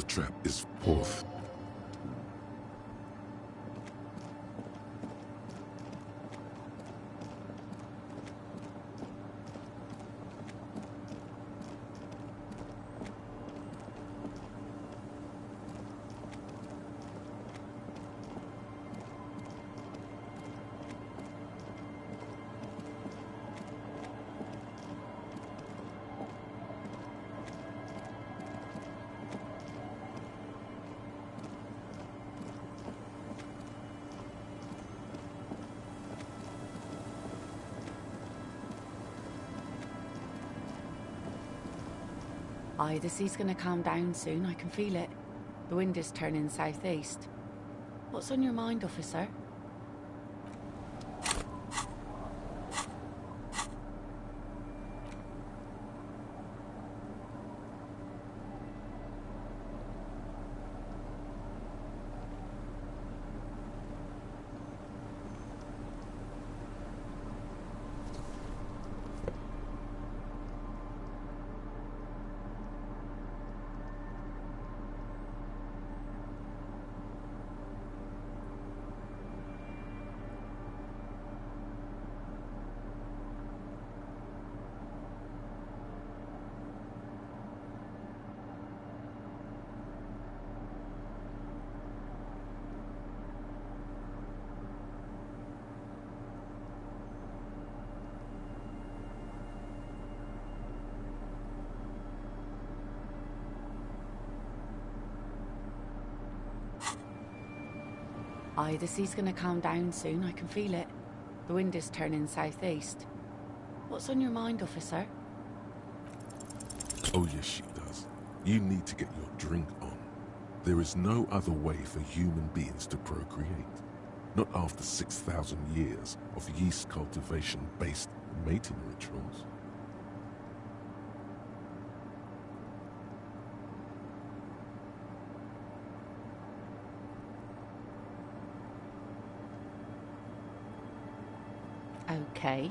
trap is fourth. Aye, the sea's gonna calm down soon, I can feel it. The wind is turning southeast. What's on your mind, officer? Aye, the sea's gonna calm down soon, I can feel it. The wind is turning southeast. What's on your mind, officer? Oh yes, she does. You need to get your drink on. There is no other way for human beings to procreate. Not after 6,000 years of yeast cultivation-based mating rituals. Okay.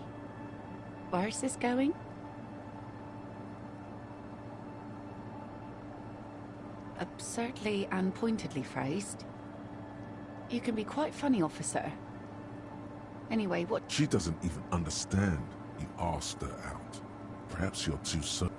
Where's this going? Absurdly and pointedly phrased. You can be quite funny, officer. Anyway, what... She doesn't even understand. You asked her out. Perhaps you're too so...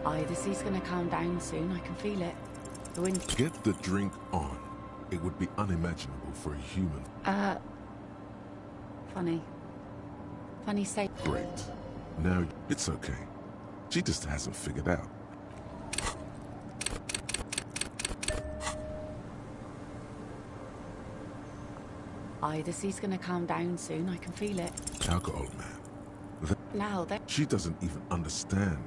Aye, the sea's gonna calm down soon, I can feel it. The wind... Get the drink on. It would be unimaginable for a human. Funny. Funny say... Great. Now, it's okay. She just hasn't figured out. Aye, the sea's gonna calm down soon, I can feel it. Alcohol, man. Now, that... She doesn't even understand.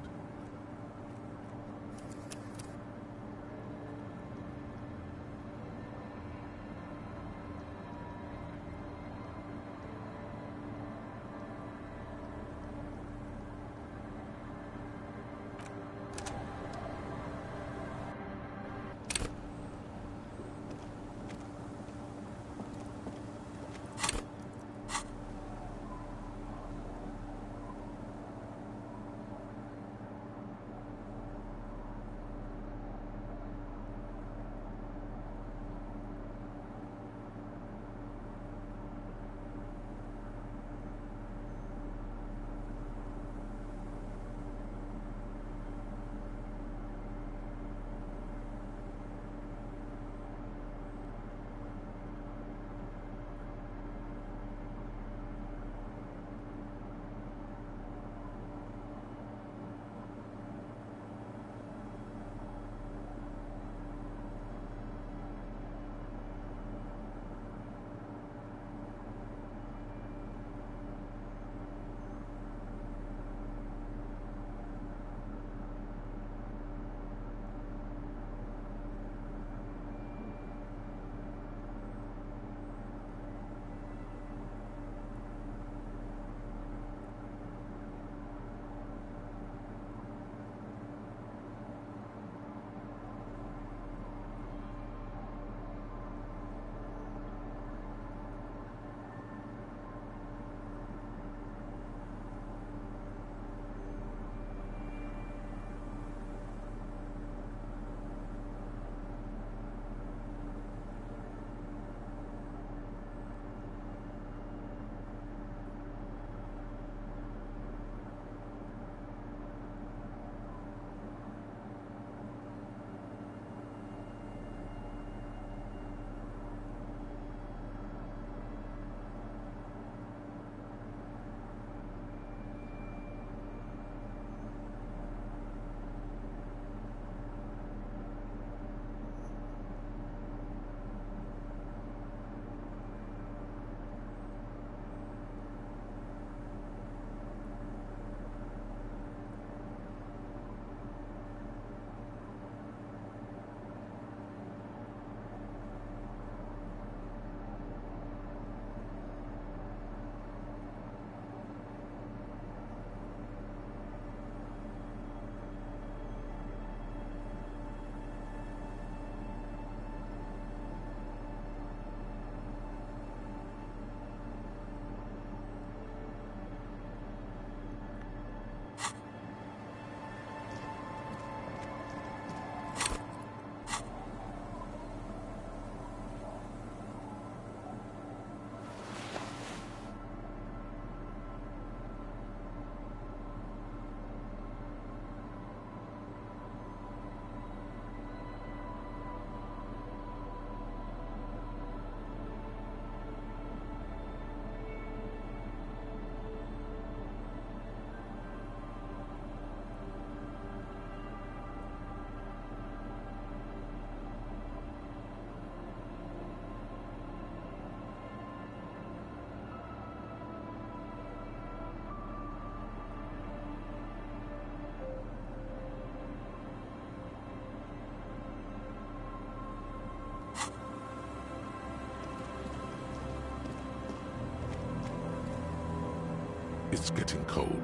It's getting cold,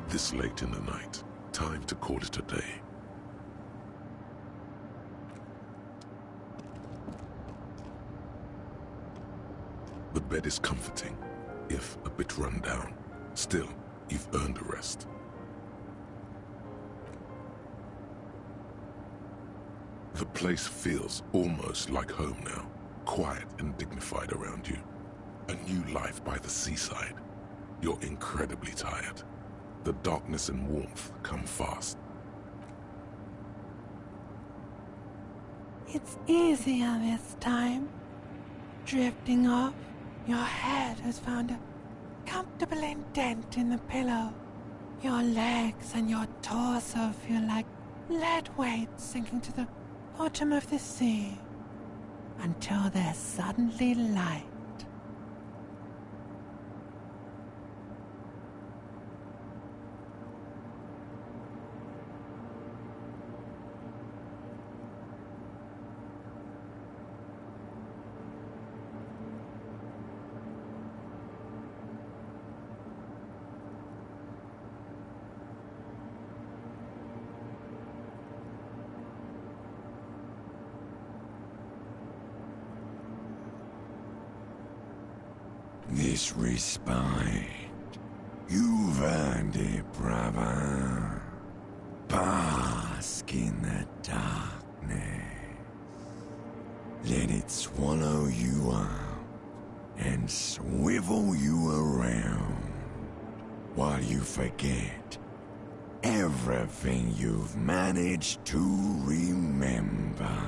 this late in the night. Time to call it a day. The bed is comforting, if a bit run down. Still, you've earned a rest. The place feels almost like home now, quiet and dignified around you. A new life by the seaside. You're incredibly tired. The darkness and warmth come fast. It's easier this time. Drifting off, your head has found a comfortable indent in the pillow. Your legs and your torso feel like lead weights sinking to the bottom of the sea, until they're suddenly light. This respite, you've earned it, brother. Bask in the darkness. Let it swallow you up and swivel you around while you forget everything you've managed to remember.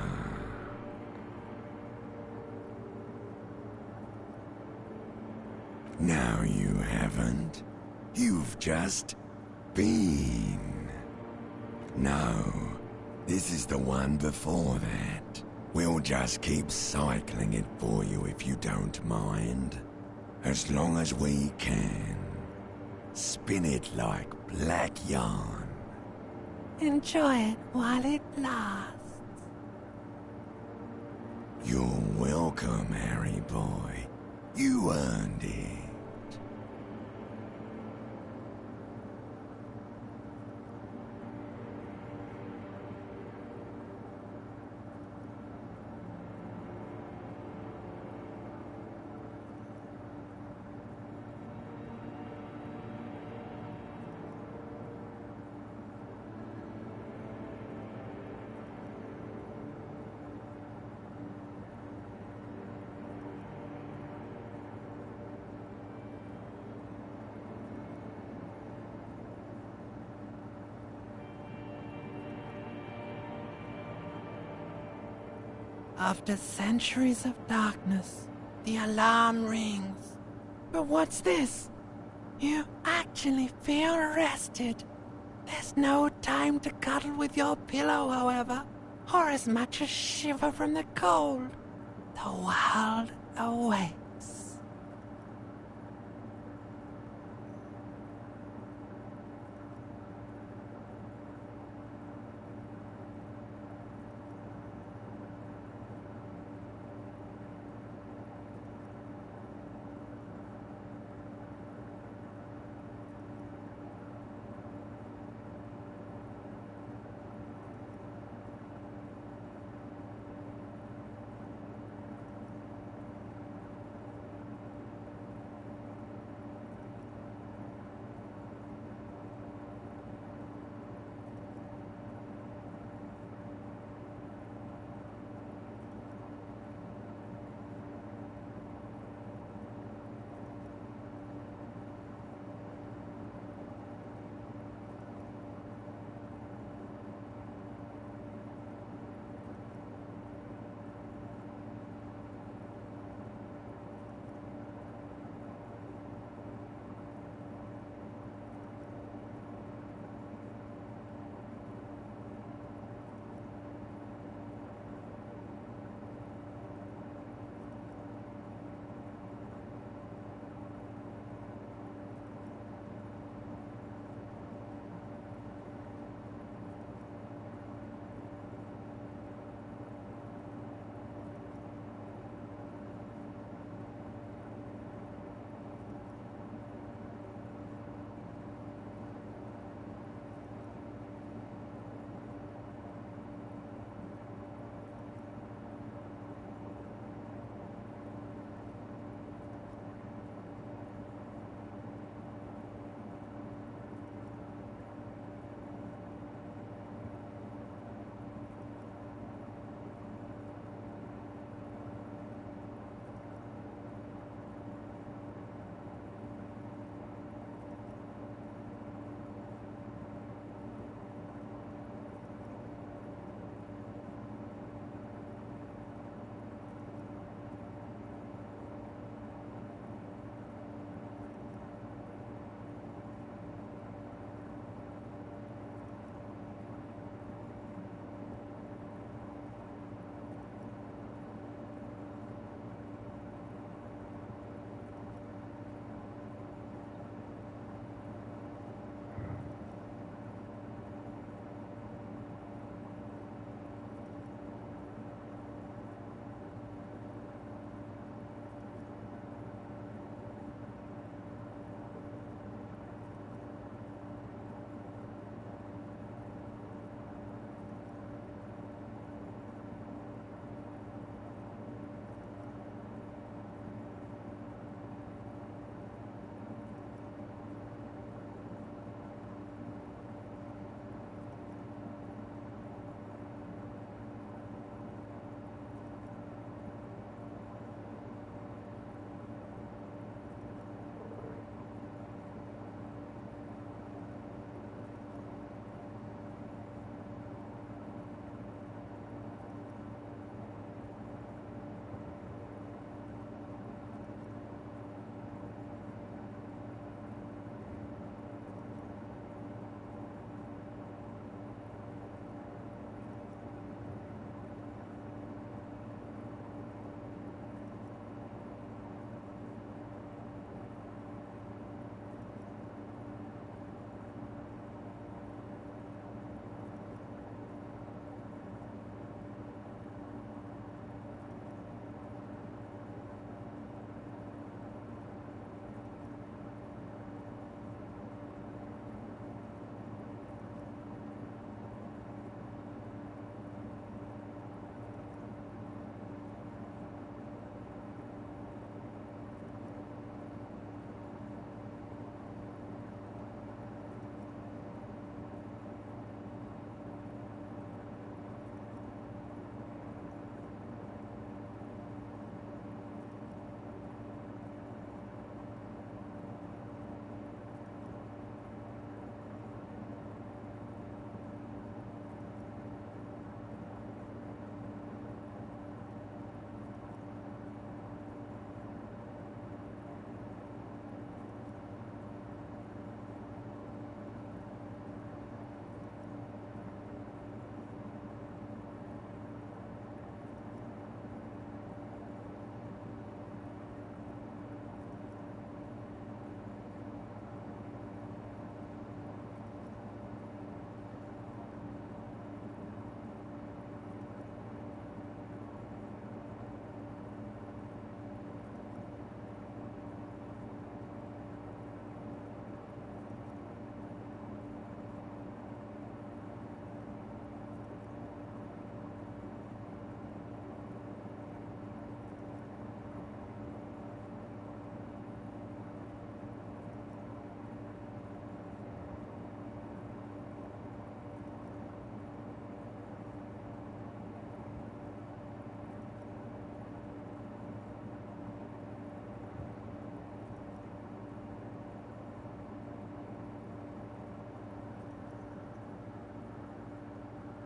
No, you haven't. You've just been. No, this is the one before that. We'll just keep cycling it for you if you don't mind. As long as we can. Spin it like black yarn. Enjoy it while it lasts. You're welcome, Harry boy. You earned it. After centuries of darkness, the alarm rings. But what's this? You actually feel rested. There's no time to cuddle with your pillow, however, or as much as shiver from the cold. The world awaits.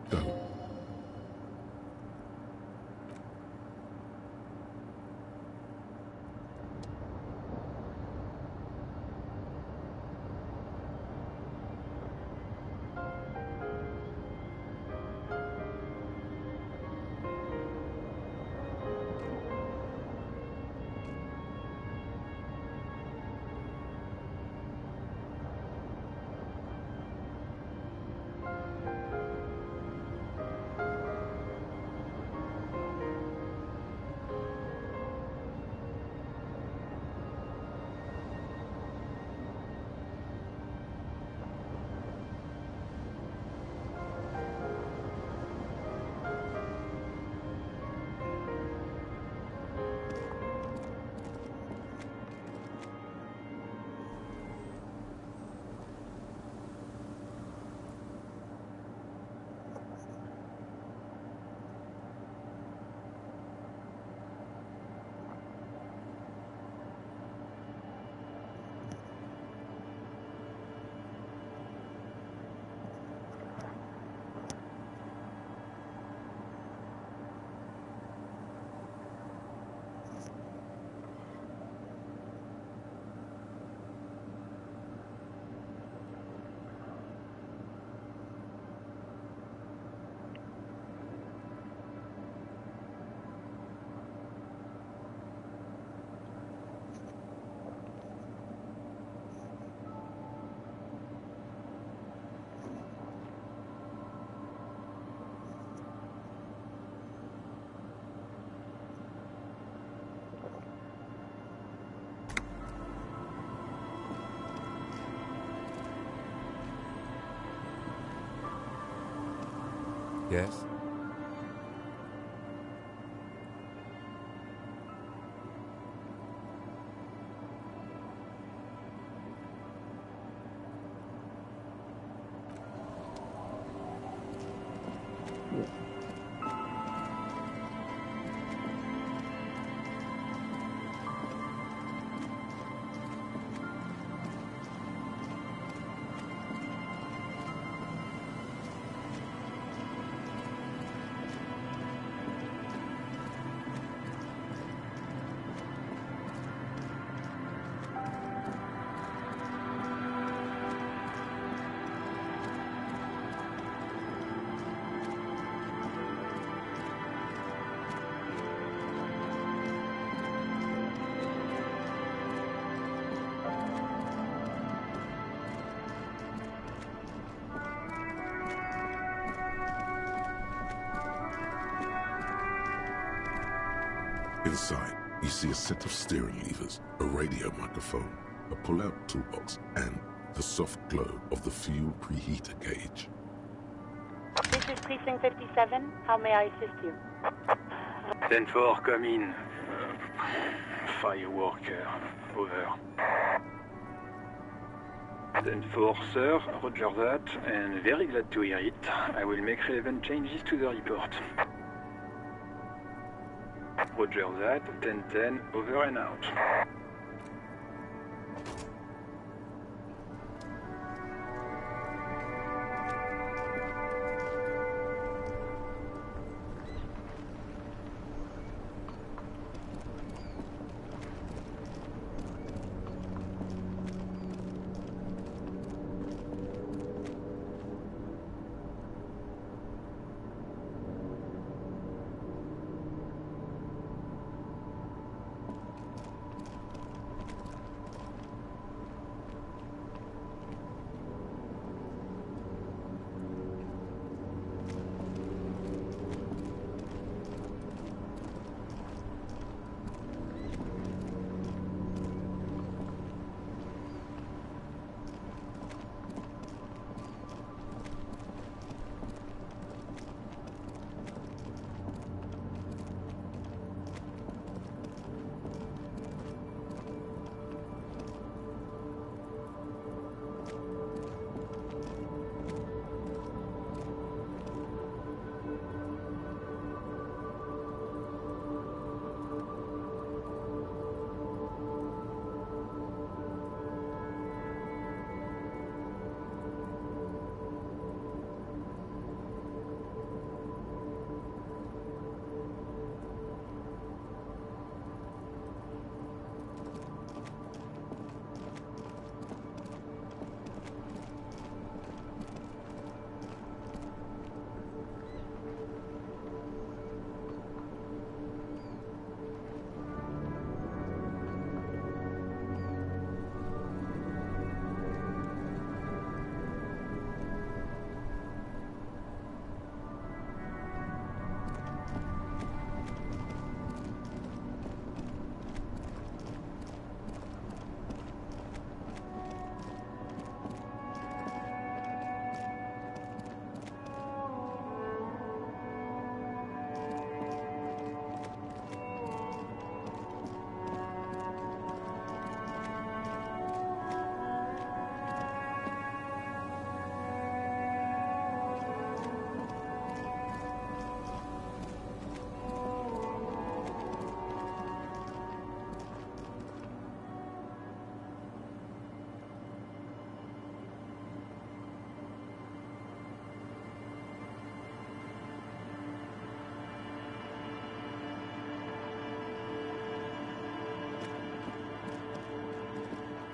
Go. Yes? Inside, you see a set of steering levers, a radio microphone, a pull-out toolbox, and the soft glow of the fuel preheater gauge. This is Precinct 57. How may I assist you? 10-4, come in. Fireworker, over. 10-4, sir, roger that, and very glad to hear it. I will make relevant changes to the report. Roger that, 10-10, over and out.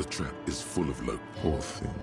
The trap is full of low. Poor thing.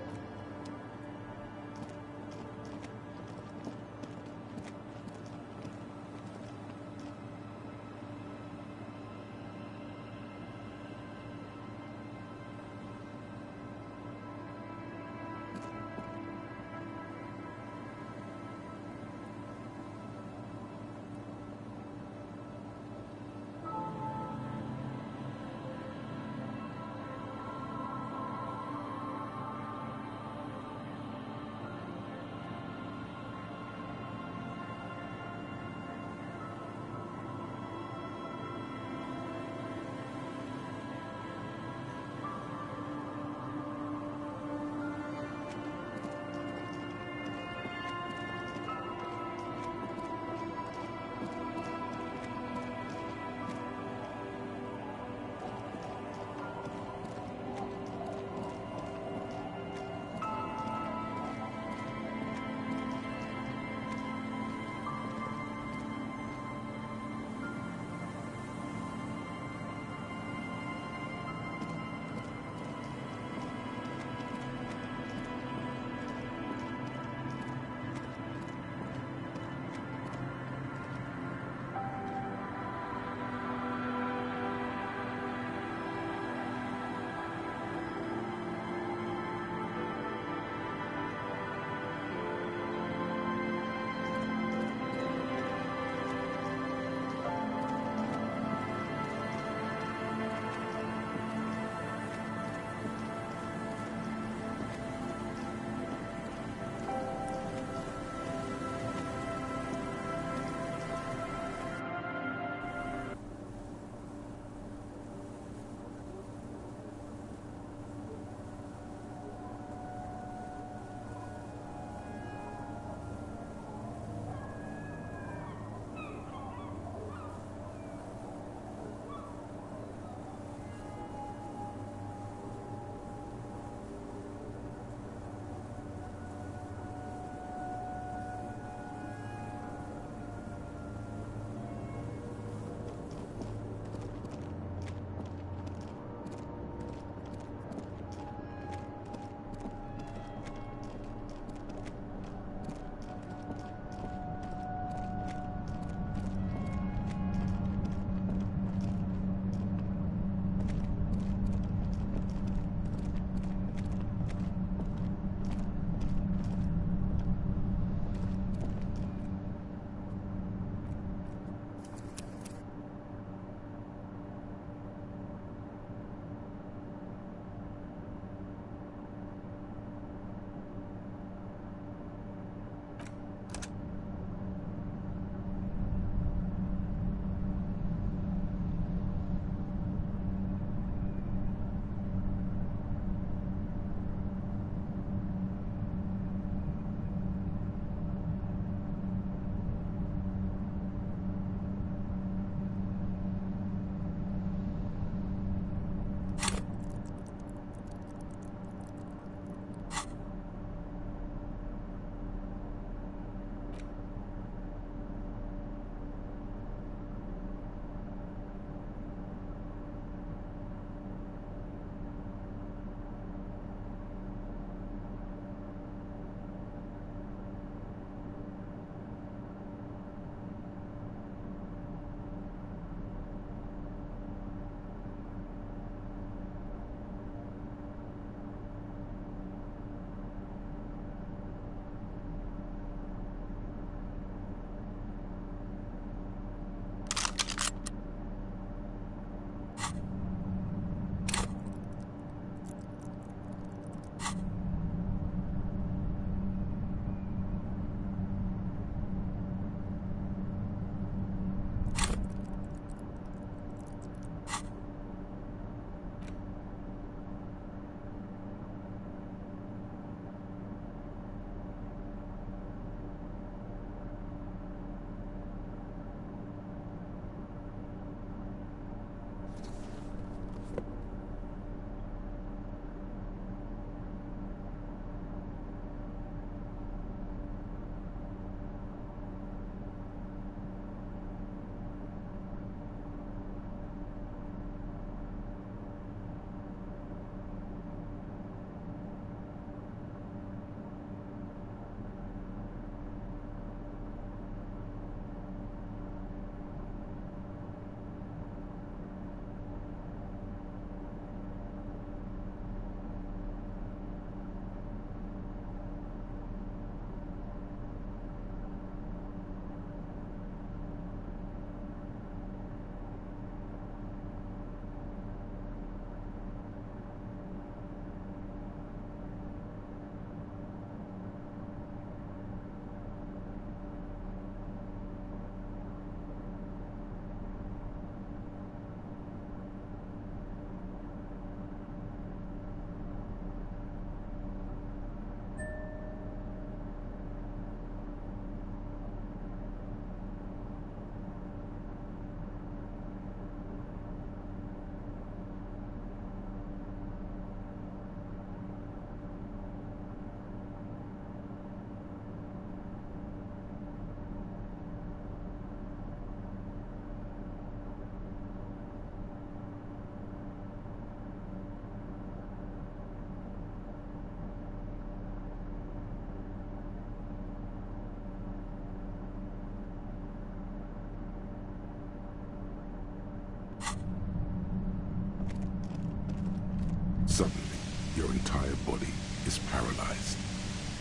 Suddenly, your entire body is paralyzed.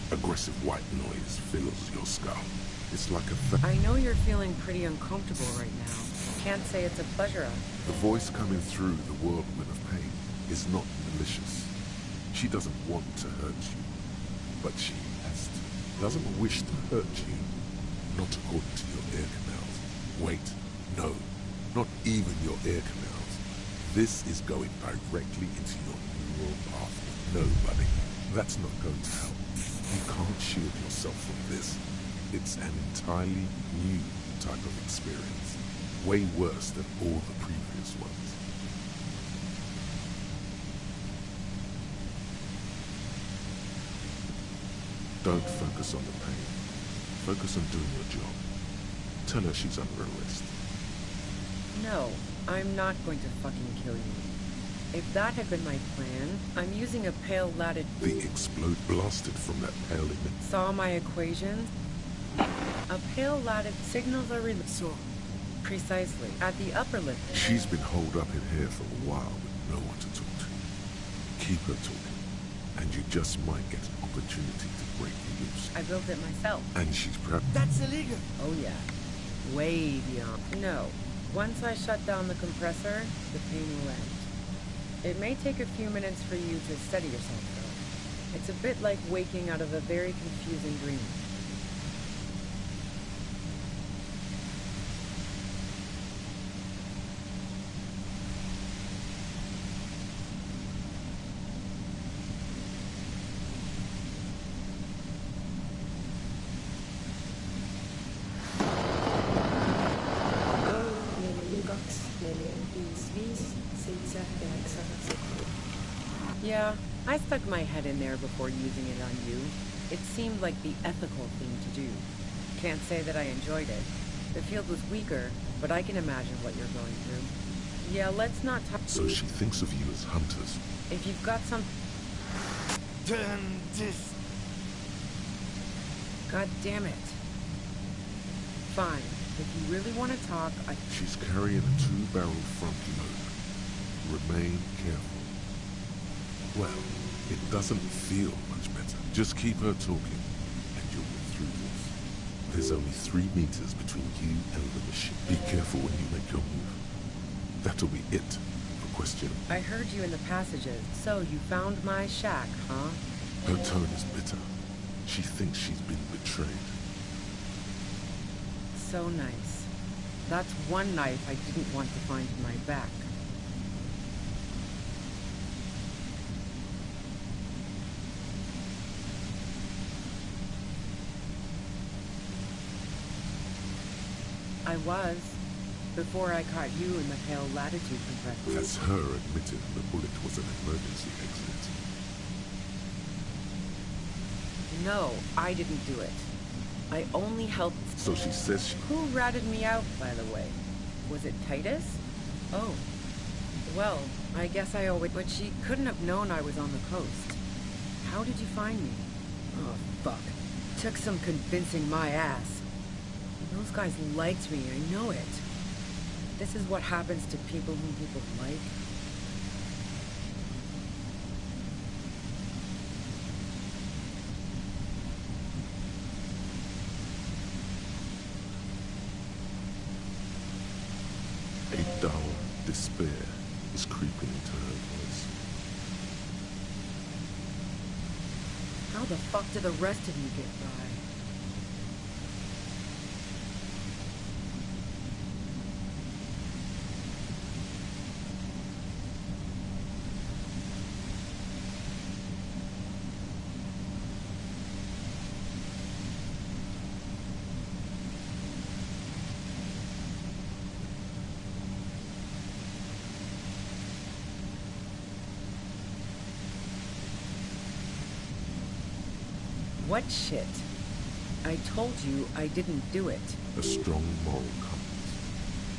Aggressive white noise fills your skull. It's like a I know you're feeling pretty uncomfortable right now. Can't say it's a pleasure. The voice coming through the whirlwind of pain is not malicious. She doesn't want to hurt you, but she has to. Doesn't wish to hurt you, not according to your ear canals. Wait, no, not even your ear canals. This is going directly into your neural pathway. No, buddy, that's not going to help. You can't shield yourself from this. It's an entirely new type of experience. Way worse than all the previous ones. Don't focus on the pain. Focus on doing your job. Tell her she's under arrest. No, I'm not going to fucking kill you. If that had been my plan, I'm using a pale latitude. The explode blasted from that pale image. Saw my equation? A pale latitude signals are released. So, precisely, at the upper limit. She's been holed up in here for a while with no one to talk to. Keep her talking, and you just might get an opportunity to break the loose. I built it myself. And she's prepped. That's illegal. Oh yeah. Way beyond. No. Once I shut down the compressor, the pain will end. It may take a few minutes for you to steady yourself, though. It's a bit like waking out of a very confusing dream. Yeah, I stuck my head in there before using it on you. It seemed like the ethical thing to do. Can't say that I enjoyed it. The field was weaker, but I can imagine what you're going through. Yeah, let's not talk. So she thinks of you as hunters. If you've got some... Turn this. God damn it. Fine. If you really want to talk, She's carrying a 2-barrel front loader. Remain careful. Well, it doesn't feel much better. Just keep her talking, and you'll get through this. There's only 3 meters between you and the machine. Be careful when you make your move. That'll be it for question. I heard you in the passages. So you found my shack, huh? Her tone is bitter. She thinks she's been betrayed. So nice. That's one knife I didn't want to find in my back. I was, before I caught you in the pale latitude compressor. That's her admitting the bullet was an emergency exit. No, I didn't do it. I only helped... So she says she... Who ratted me out, by the way? Was it Titus? Oh. Well, I guess I owe it, but she couldn't have known I was on the coast. How did you find me? Oh, fuck. Took some convincing my ass. Those guys liked me, I know it. This is what happens to people whom people like. A dull despair is creeping into her voice. How the fuck did the rest of you get by? What shit? I told you I didn't do it. A strong moral compass.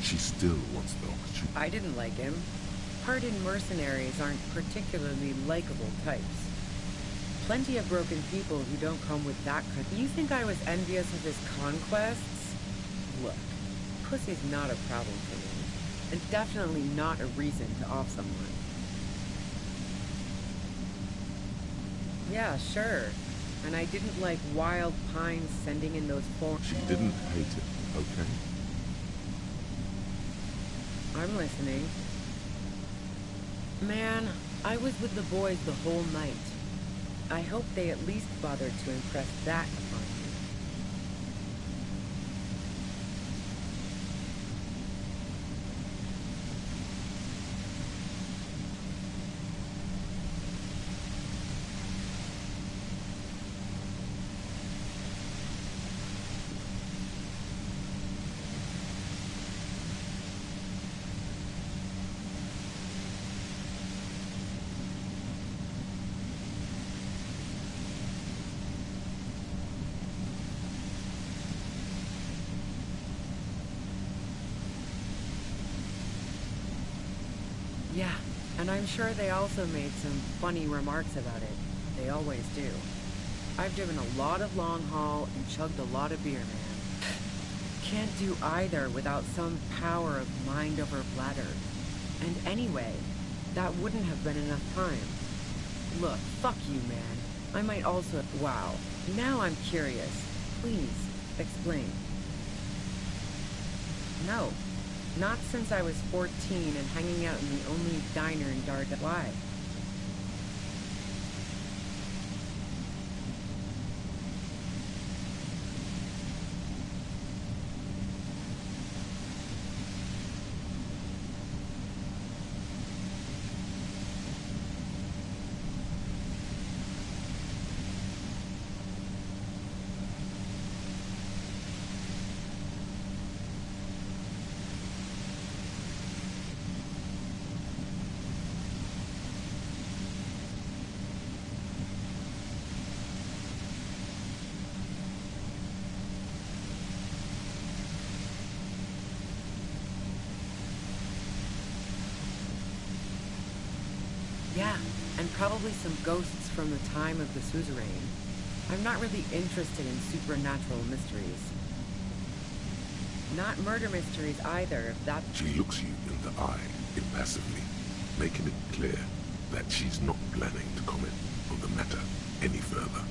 She still wants the opportunity. I didn't like him. Hardened mercenaries aren't particularly likable types. Plenty of broken people who don't come with that kind. You think I was envious of his conquests? Look, pussy's not a problem for me. And definitely not a reason to off someone. Yeah, sure. And I didn't like Wild Pines sending in those forms. She didn't hate it, okay? I'm listening. Man, I was with the boys the whole night. I hope they at least bothered to impress that upon you. Yeah, and I'm sure they also made some funny remarks about it. They always do. I've driven a lot of long haul and chugged a lot of beer, man. Can't do either without some power of mind over bladder. And anyway, that wouldn't have been enough time. Look, fuck you, man. I might also... Wow. Now I'm curious. Please, explain. No. Not since I was 14 and hanging out in the only diner in Darda. Why? Yeah, and probably some ghosts from the time of the suzerain. I'm not really interested in supernatural mysteries. Not murder mysteries either, if that... She looks you in the eye, impassively, making it clear that she's not planning to comment on the matter any further.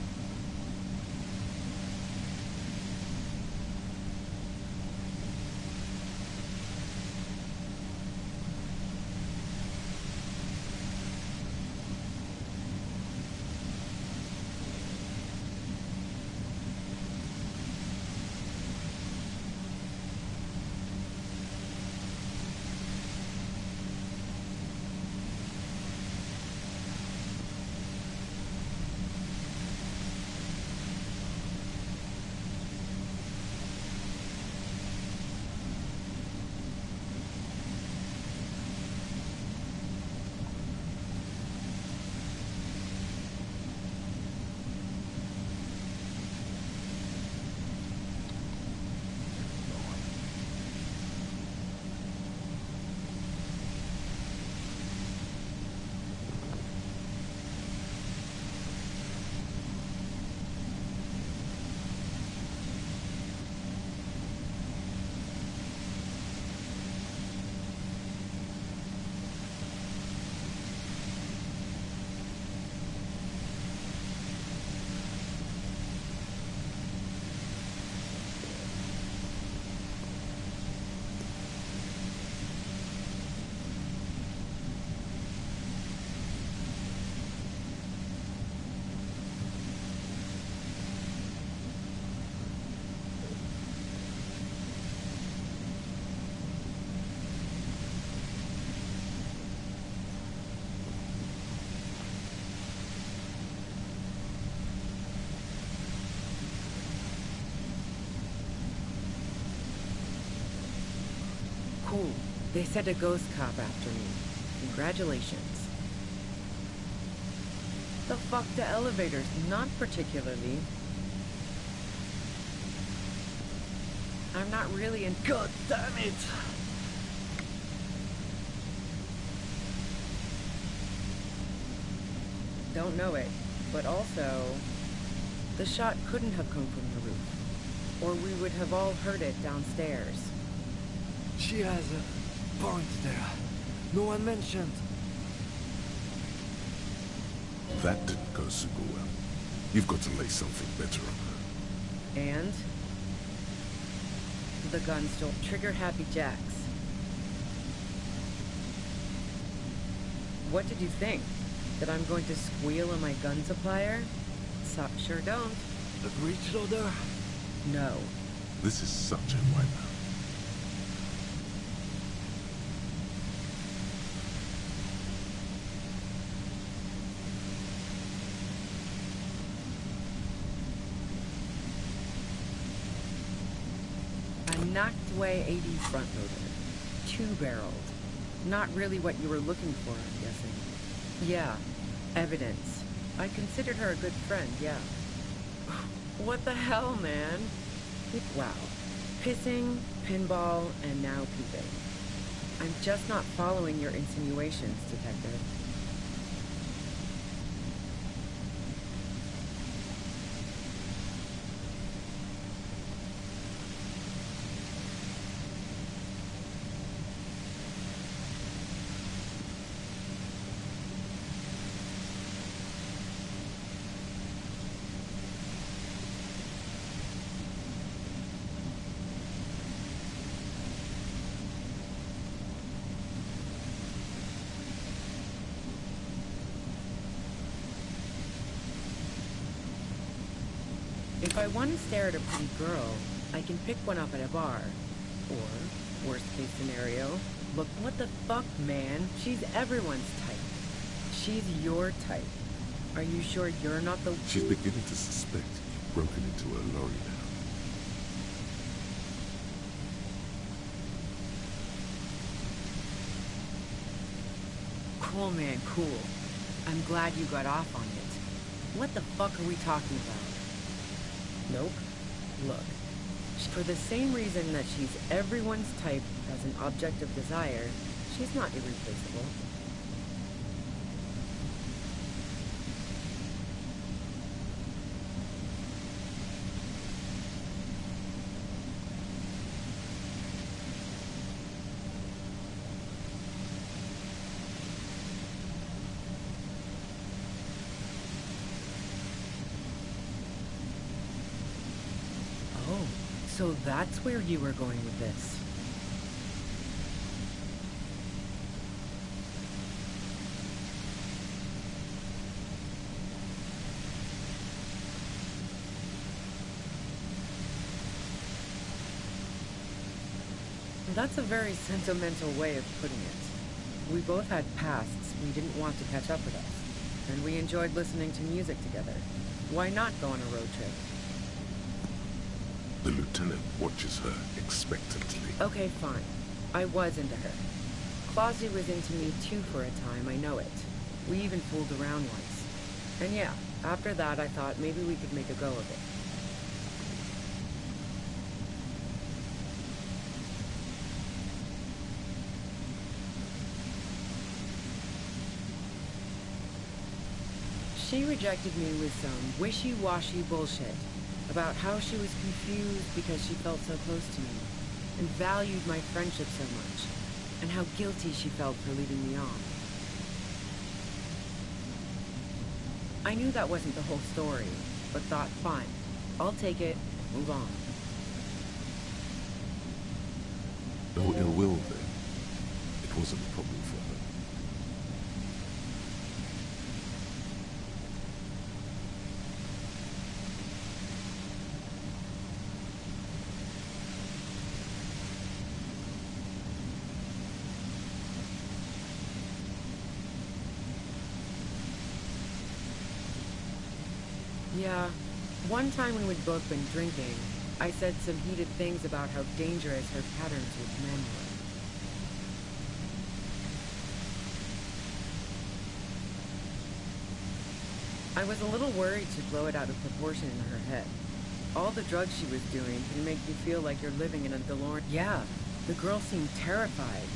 Cool. They sent a ghost cop after me. Congratulations. The fuck the elevators? Not particularly. I'm not really in... God damn it! Don't know it, but also... The shot couldn't have come from the roof. Or we would have all heard it downstairs. She has a point there. No one mentioned. That didn't go super well. You've got to lay something better on her. And? The gun stole trigger-happy jacks. What did you think? That I'm going to squeal on my gun supplier? Sure don't. A breach loader? No. This is such a wipeout. A knocked-away 80 front loader. Two-barreled. Not really what you were looking for, I'm guessing. Yeah. Evidence. I considered her a good friend, yeah. What the hell, man? Wow. Pissing, pinball, and now pooping. I'm just not following your insinuations, Detective. If I want to stare at a pretty girl, I can pick one up at a bar. Or, worst case scenario, look, what the fuck, man? She's everyone's type. She's your type. Are you sure you're not the— She's beginning to suspect you've broken into her lorry now. Cool, man, cool. I'm glad you got off on it. What the fuck are we talking about? Nope. Look, for the same reason that she's everyone's type as an object of desire, she's not irreplaceable. So that's where you were going with this. That's a very sentimental way of putting it. We both had pasts we didn't want to catch up with us, and we enjoyed listening to music together. Why not go on a road trip? The lieutenant watches her expectantly. Okay, fine. I was into her. Clausy was into me too for a time, I know it. We even fooled around once. And yeah, after that I thought maybe we could make a go of it. She rejected me with some wishy-washy bullshit about how she was confused because she felt so close to me, and valued my friendship so much, and how guilty she felt for leading me on. I knew that wasn't the whole story, but thought, fine, I'll take it, move on. No ill will then. It wasn't a problem for her. Yeah, one time when we'd both been drinking, I said some heated things about how dangerous her patterns with men were. I was a little worried she'd blow it out of proportion in her head. All the drugs she was doing can make you feel like you're living in a DeLorean. Yeah, the girl seemed terrified.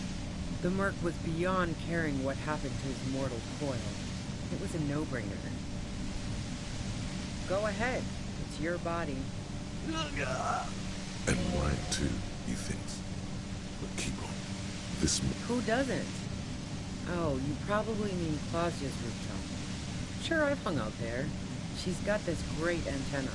The merc was beyond caring what happened to his mortal coil. It was a no-brainer. Go ahead. It's your body. And mine too, he thinks. But keep on. This Who doesn't? Oh, you probably mean Claudia's rooftop. sure I've hung out there. She's got this great antenna.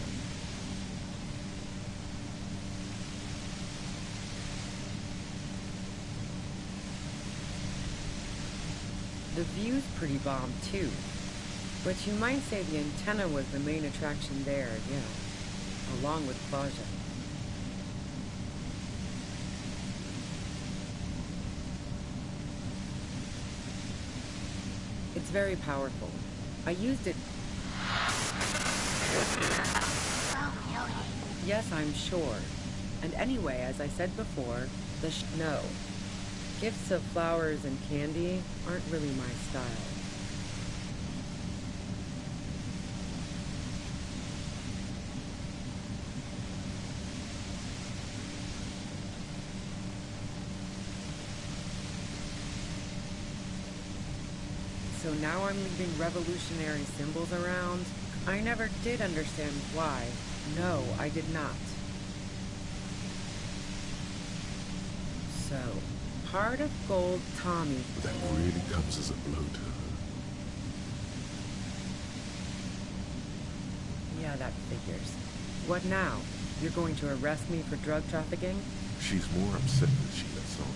The view's pretty bomb, too. But you might say the antenna was the main attraction there, yeah. Along with Plaza. It's very powerful. I used it... Yes, I'm sure. And anyway, as I said before, no. Gifts of flowers and candy aren't really my style. So now I'm leaving revolutionary symbols around. I never did understand why. No, I did not. So, heart of gold Tommy. That really comes as a blow to her. Yeah, that figures. What now? You're going to arrest me for drug trafficking? She's more upset than she lets on.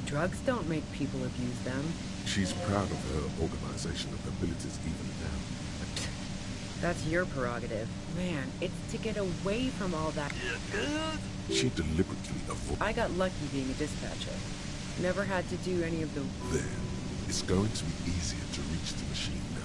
Drugs don't make people abuse them. She's proud of her organizational abilities even now. That's your prerogative. Man, it's to get away from all that. She deliberately avoided... I got lucky being a dispatcher. Never had to do any of the... There. It's going to be easier to reach the machine now.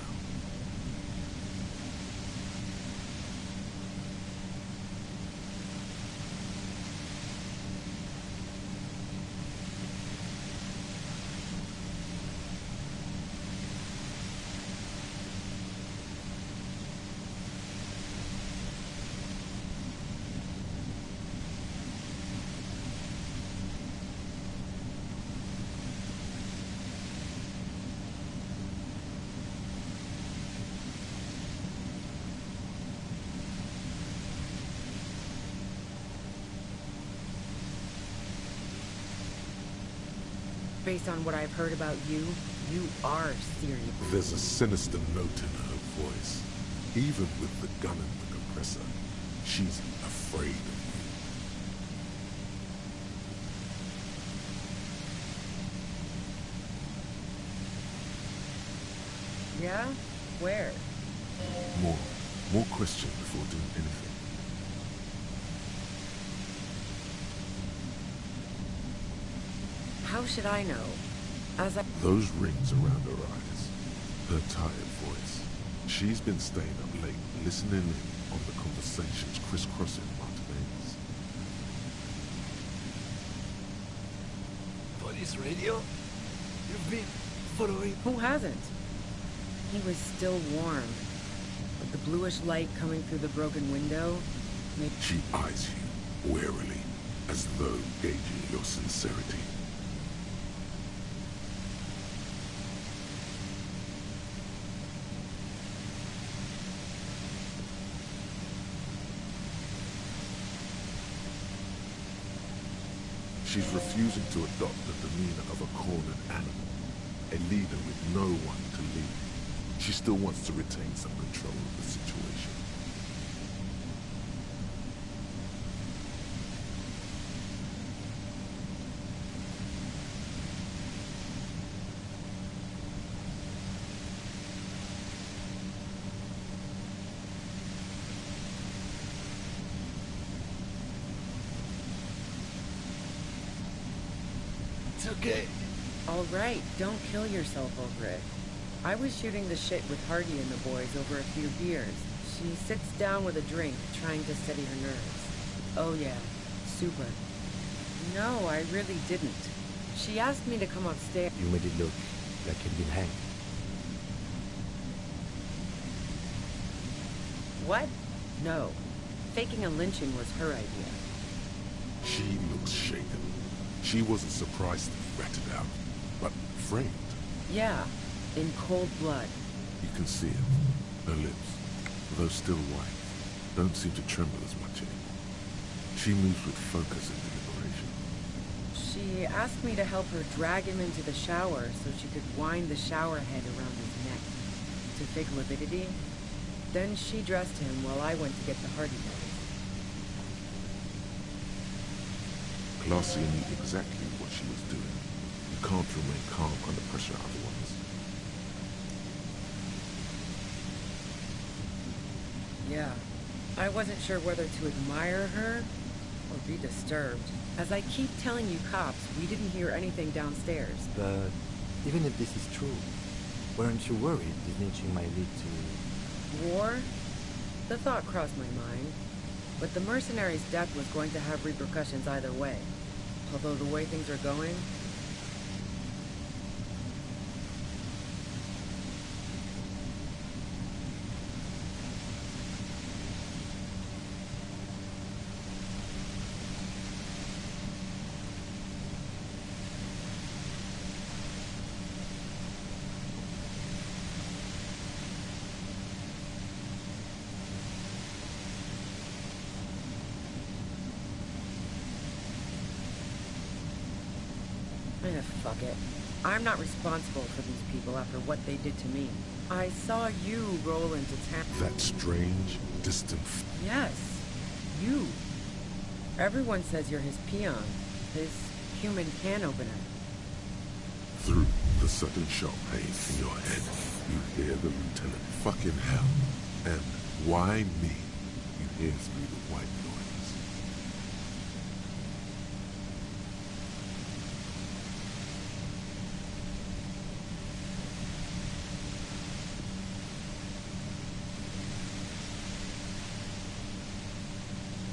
Based on what I've heard about you, you are serious. There's a sinister note in her voice. Even with the gun and the compressor, she's afraid of you. Yeah? Where? More questions before doing anything. How should I know? Those rings around her eyes. Her tired voice. She's been staying up late, listening in on the conversations crisscrossing Martinez. Police radio? You've been following... Who hasn't? He was still warm. But the bluish light coming through the broken window made... She eyes you warily, as though gauging your sincerity. She's refusing to adopt the demeanor of a cornered animal, a leader with no one to lead. She still wants to retain some control of the situation. It's okay. All right, don't kill yourself over it. I was shooting the shit with Hardy and the boys over a few beers. She sits down with a drink, trying to steady her nerves. Oh yeah, super. No, I really didn't. She asked me to come upstairs. You made it look like you'd been hanged. What? No. Faking a lynching was her idea. She looks shaken. She wasn't surprised to be ratted out, but framed. Yeah, in cold blood. You can see it. Her lips, though still white, don't seem to tremble as much anymore. She moves with focus and deliberation. She asked me to help her drag him into the shower so she could wind the shower head around his neck to fake lividity. Then she dressed him while I went to get the Hardy Boys. Glacia knew exactly what she was doing. You can't remain calm under pressure otherwise. Yeah. I wasn't sure whether to admire her or be disturbed. As I keep telling you cops, we didn't hear anything downstairs. But even if this is true, weren't you worried this lynching might lead to... War? The thought crossed my mind. But the mercenary's death was going to have repercussions either way. Although the way things are going... Fuck it. I'm not responsible for these people after what they did to me. I saw you roll into town. That strange, distant... Yes. You. Everyone says you're his peon. His human can opener. Through the sudden sharp pain in your head, you hear the lieutenant. Fucking hell. And why me? You hear through the white noise.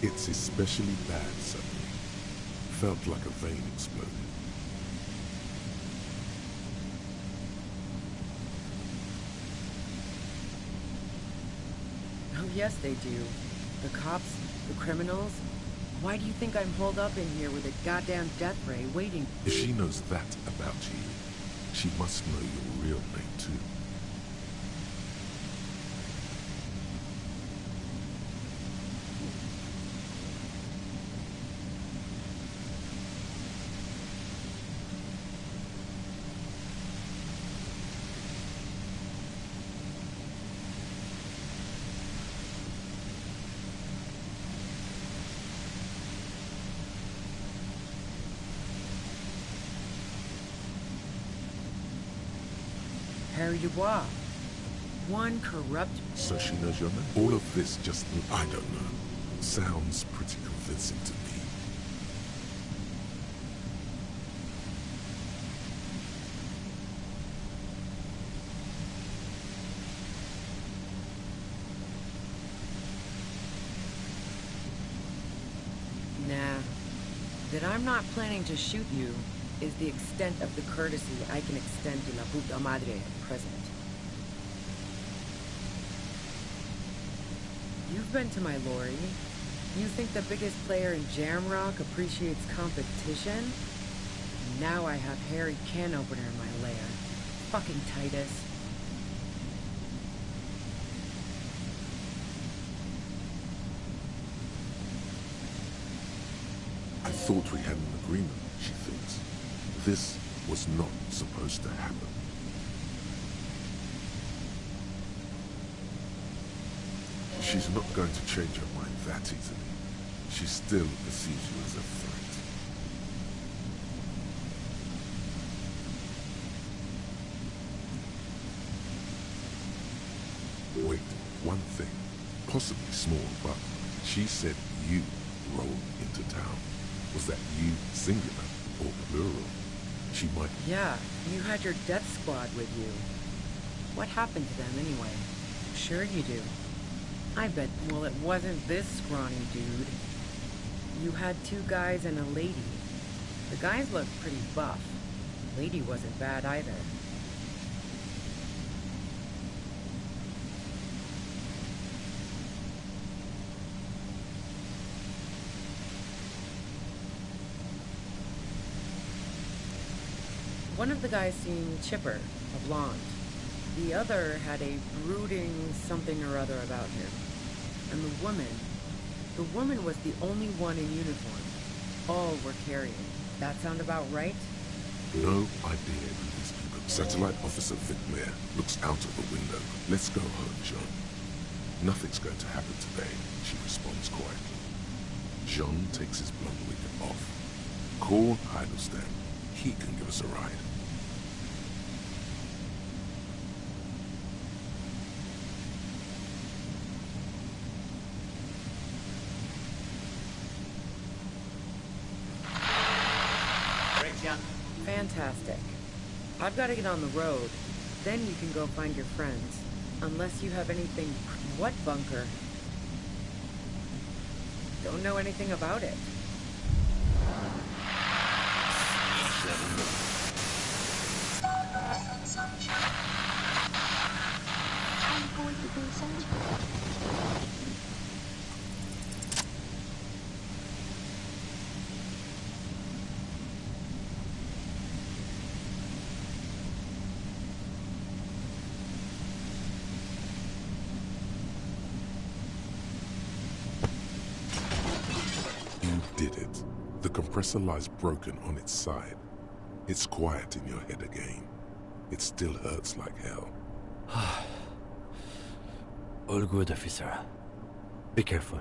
It's especially bad suddenly. Felt like a vein exploded. Oh yes, they do. The cops, the criminals. Why do you think I'm holed up in here with a goddamn death ray waiting? If she knows that about you, she must know your real name too. Harry Dubois. One corrupt... So she knows your name? All of this just, I don't know. Sounds pretty convincing to me. Nah. That I'm not planning to shoot you is the extent of the courtesy I can extend to La Puta Madre at present. You've been to my lorry. You think the biggest player in Jamrock appreciates competition? Now I have Harry Can Opener in my lair. Fucking Titus. I thought we had an agreement, she thinks. This was not supposed to happen. She's not going to change her mind that easily. She still perceives you as a threat. Wait, one thing. Possibly small, but she said you rolled into town. Was that you singular or plural? She might... Yeah, you had your death squad with you. What happened to them anyway? Sure you do. I bet, well, it wasn't this scrawny dude. You had two guys and a lady. The guys looked pretty buff. The lady wasn't bad either. One of the guys seemed chipper, a blonde. The other had a brooding something or other about him. And the woman was the only one in uniform. All were carrying. That sound about right? No idea who these people. Satellite Officer Vicmere looks out of the window. Let's go home, Jean. Nothing's going to happen today, she responds quietly. Jean takes his blonde wig off. Call Heidelstein. He can give us a ride. Fantastic. I've got to get on the road. Then you can go find your friends. Unless you have anything... What bunker? Don't know anything about it. I'm going to do something. Did it. The compressor lies broken on its side. It's quiet in your head again. It still hurts like hell. All good, officer. Be careful.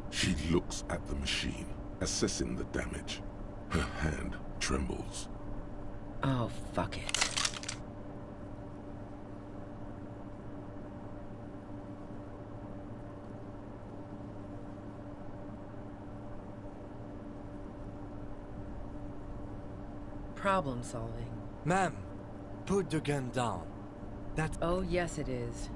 She looks at the machine, assessing the damage. Her hand trembles. Oh, fuck it. Problem solving. Ma'am, put the gun down. That's... Oh, yes it is.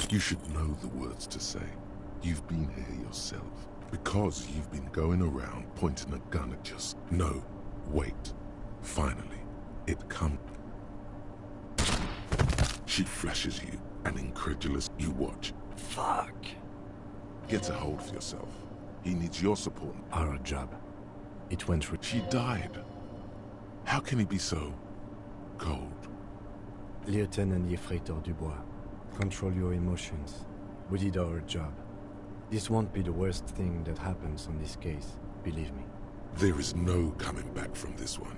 You should know the words to say. You've been here yourself. Because you've been going around pointing a gun at us. No, wait. Finally, it comes. She flashes you, and incredulous, you watch. Fuck. Get a hold of yourself. He needs your support. Our job. It went through. She died. How can he be so cold? Lieutenant Yefreitor Dubois. Control your emotions. We did our job. This won't be the worst thing that happens on this case, believe me. There is no coming back from this one.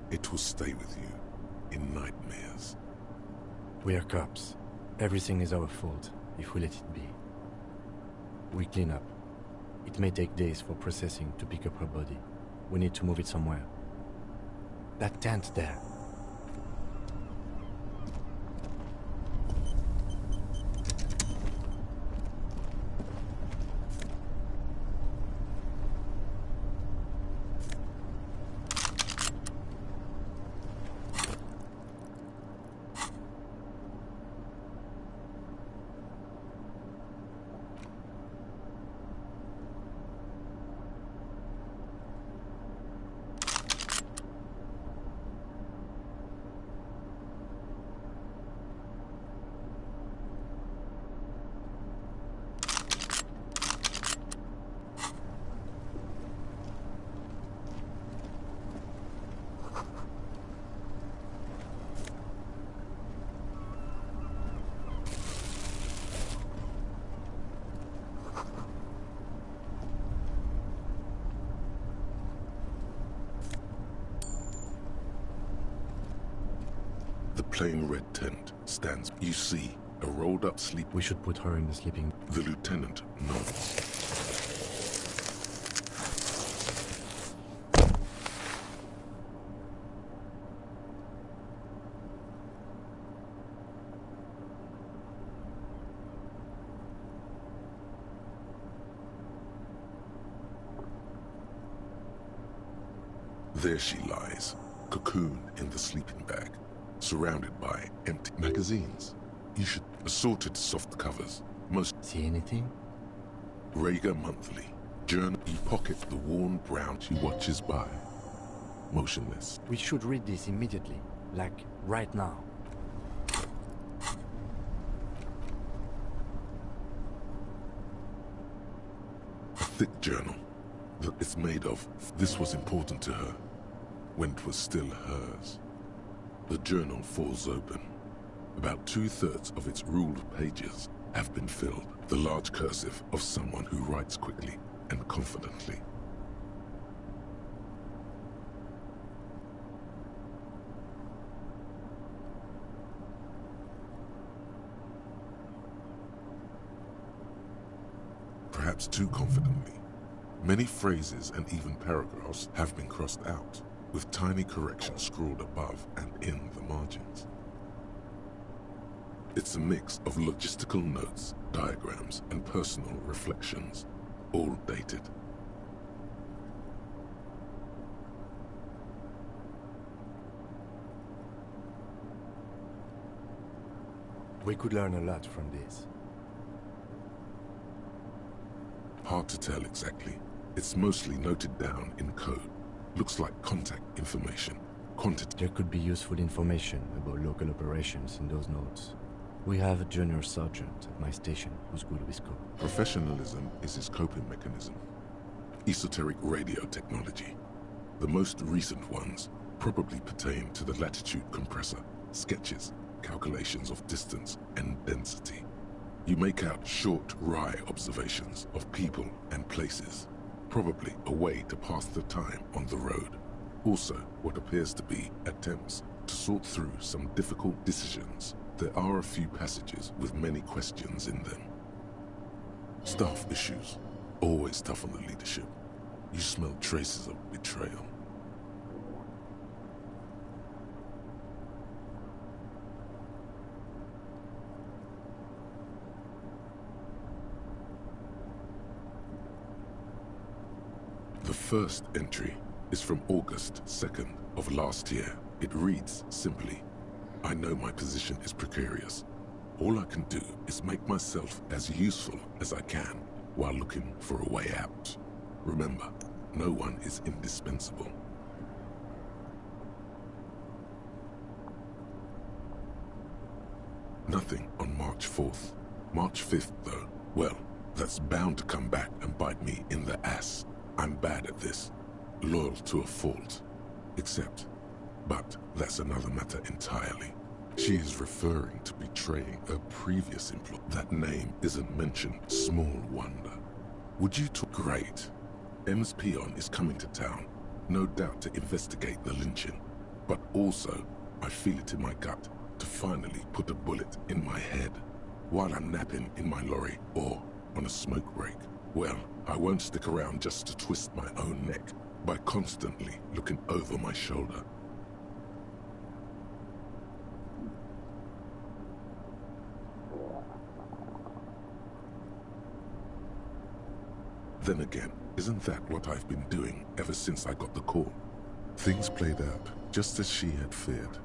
It will stay with you in nightmares. We are cops. Everything is our fault if we let it be. We clean up. It may take days for processing to pick up her body. We need to move it somewhere. That tent there. plain red tent stands. You see a rolled-up sleep. We should put her in the sleeping... The lieutenant nods. There she lies, cocooned in the sleeping bag, surrounded by empty magazines. You should assorted soft covers. Most See anything? Rager Monthly. Journal. You pocket the worn brown. She watches by, motionless. We should read this immediately. Like, right now. A thick journal that it's made of. This was important to her when it was still hers. The journal falls open. About 2/3 of its ruled pages have been filled. The large cursive of someone who writes quickly and confidently. Perhaps too confidently. Many phrases and even paragraphs have been crossed out, with tiny corrections scrawled above and in the margins. It's a mix of logistical notes, diagrams, and personal reflections, all dated. We could learn a lot from this. Hard to tell exactly. It's mostly noted down in code. Looks like contact information. Quantity. There could be useful information about local operations in those notes. We have a junior sergeant at my station who's good with code. Professionalism is his coping mechanism. Esoteric radio technology. The most recent ones probably pertain to the latitude compressor, sketches, calculations of distance and density. You make out short, wry observations of people and places, probably a way to pass the time on the road. Also, what appears to be attempts to sort through some difficult decisions. There are a few passages with many questions in them. Staff issues, always tough on the leadership. You smell traces of betrayal. The first entry is from August 2nd of last year. It reads simply, I know my position is precarious. All I can do is make myself as useful as I can while looking for a way out. Remember, no one is indispensable. Nothing on March 4th. March 5th, though, well, that's bound to come back and bite me in the ass. I'm bad at this, loyal to a fault. But that's another matter entirely. She is referring to betraying a previous employee. That name isn't mentioned. Small wonder. Would you talk? Great. M's peon is coming to town, no doubt to investigate the lynching. But also, I feel it in my gut to finally put a bullet in my head while I'm napping in my lorry or on a smoke break. Well, I won't stick around just to twist my own neck by constantly looking over my shoulder. Then again, isn't that what I've been doing ever since I got the call? Things played out just as she had feared,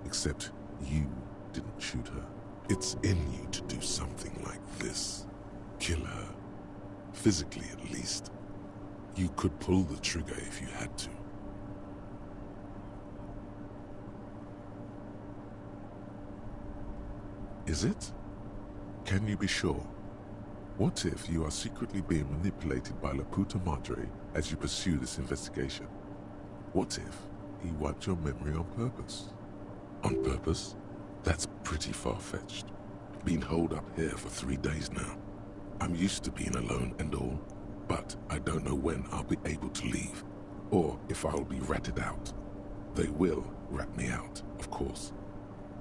except you didn't shoot her. It's in you to do something like this. Kill her. Physically, at least. You could pull the trigger if you had to. Is it? Can you be sure? What if you are secretly being manipulated by La Puta Madre as you pursue this investigation? What if he wiped your memory on purpose? On purpose? That's pretty far-fetched. Been holed up here for 3 days now. I'm used to being alone and all, but I don't know when I'll be able to leave, or if I'll be ratted out. They will rat me out, of course.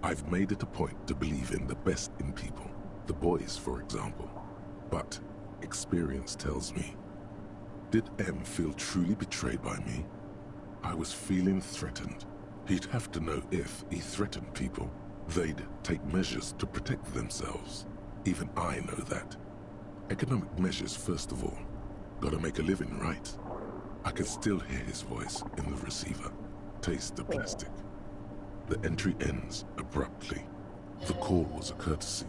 I've made it a point to believe in the best in people, the boys, for example. But experience tells me, did M feel truly betrayed by me? I was feeling threatened. He'd have to know if he threatened people, they'd take measures to protect themselves. Even I know that. Economic measures, first of all. Gotta make a living, right? I can still hear his voice in the receiver. Taste the plastic. The entry ends abruptly. The call was a courtesy.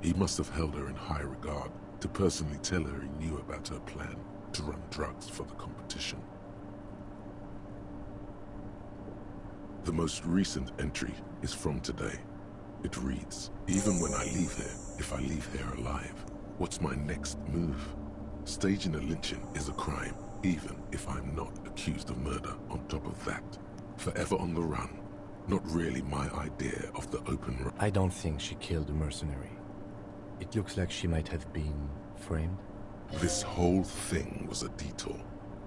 He must have held her in high regard to personally tell her he knew about her plan to run drugs for the competition. The most recent entry is from today. It reads, even when I leave here, if I leave here alive, what's my next move? Staging a lynching is a crime, even if I'm not accused of murder on top of that. Forever on the run. Not really my idea of the open road. I don't think she killed the mercenary. It looks like she might have been framed. This whole thing was a detour,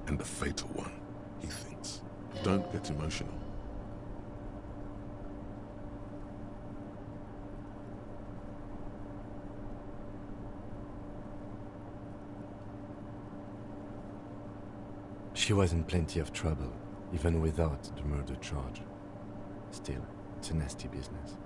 and a fatal one, he thinks. Don't get emotional. She was in plenty of trouble, even without the murder charge. Still, it's a nasty business.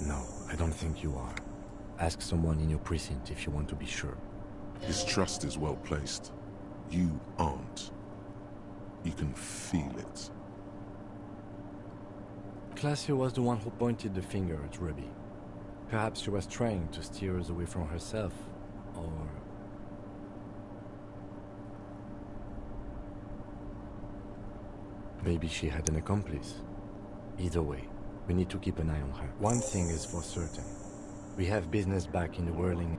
No, I don't think you are. Ask someone in your precinct if you want to be sure. His trust is well placed. You aren't. You can feel it. Classy was the one who pointed the finger at Ruby. Perhaps she was trying to steer us away from herself, or... maybe she had an accomplice. Either way, we need to keep an eye on her. One thing is for certain. We have business back in the whirling...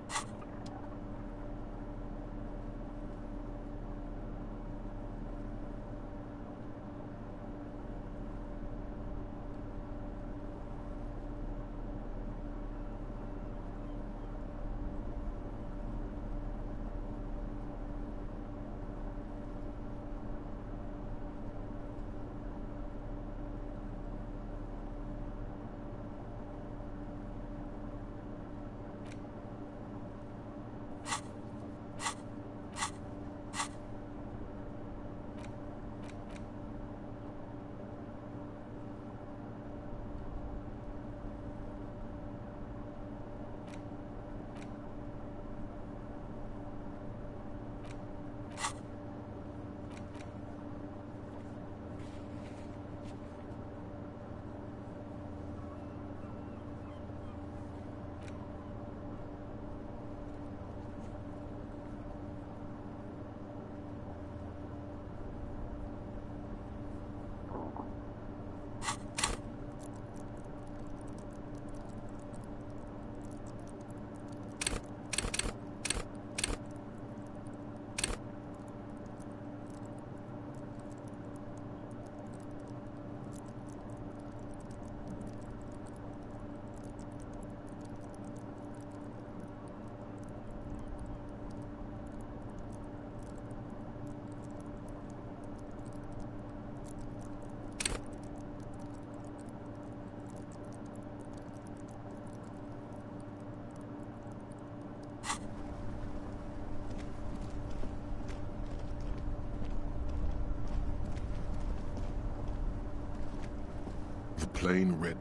The plain red.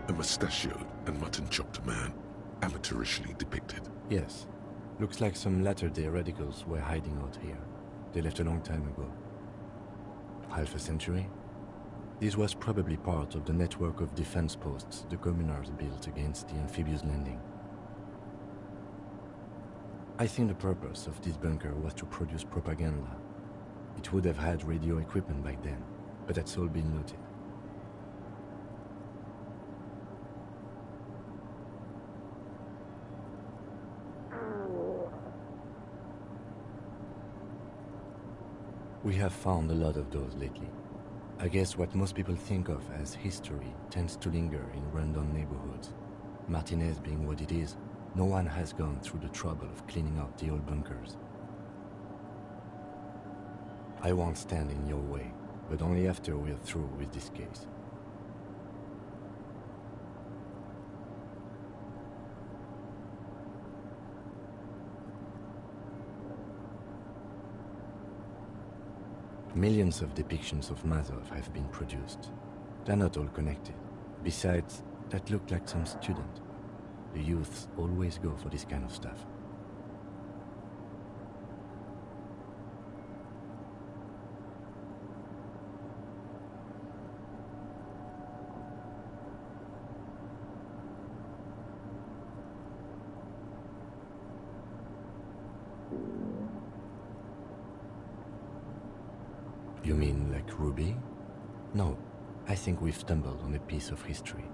A mustachioed and mutton-chopped man, amateurishly depicted. Yes. Looks like some latter-day radicals were hiding out here. They left a long time ago. Half a century? This was probably part of the network of defense posts the communards built against the amphibious landing. I think the purpose of this bunker was to produce propaganda. It would have had radio equipment back then, but that's all been looted. We have found a lot of those lately. I guess what most people think of as history tends to linger in rundown neighborhoods. Martinez being what it is, no one has gone through the trouble of cleaning out the old bunkers. I won't stand in your way, but only after we're through with this case. Millions of depictions of Mazov have been produced. They're not all connected. Besides, that looked like some student. The youths always go for this kind of stuff. You mean like Ruby? No, I think we've stumbled on a piece of history.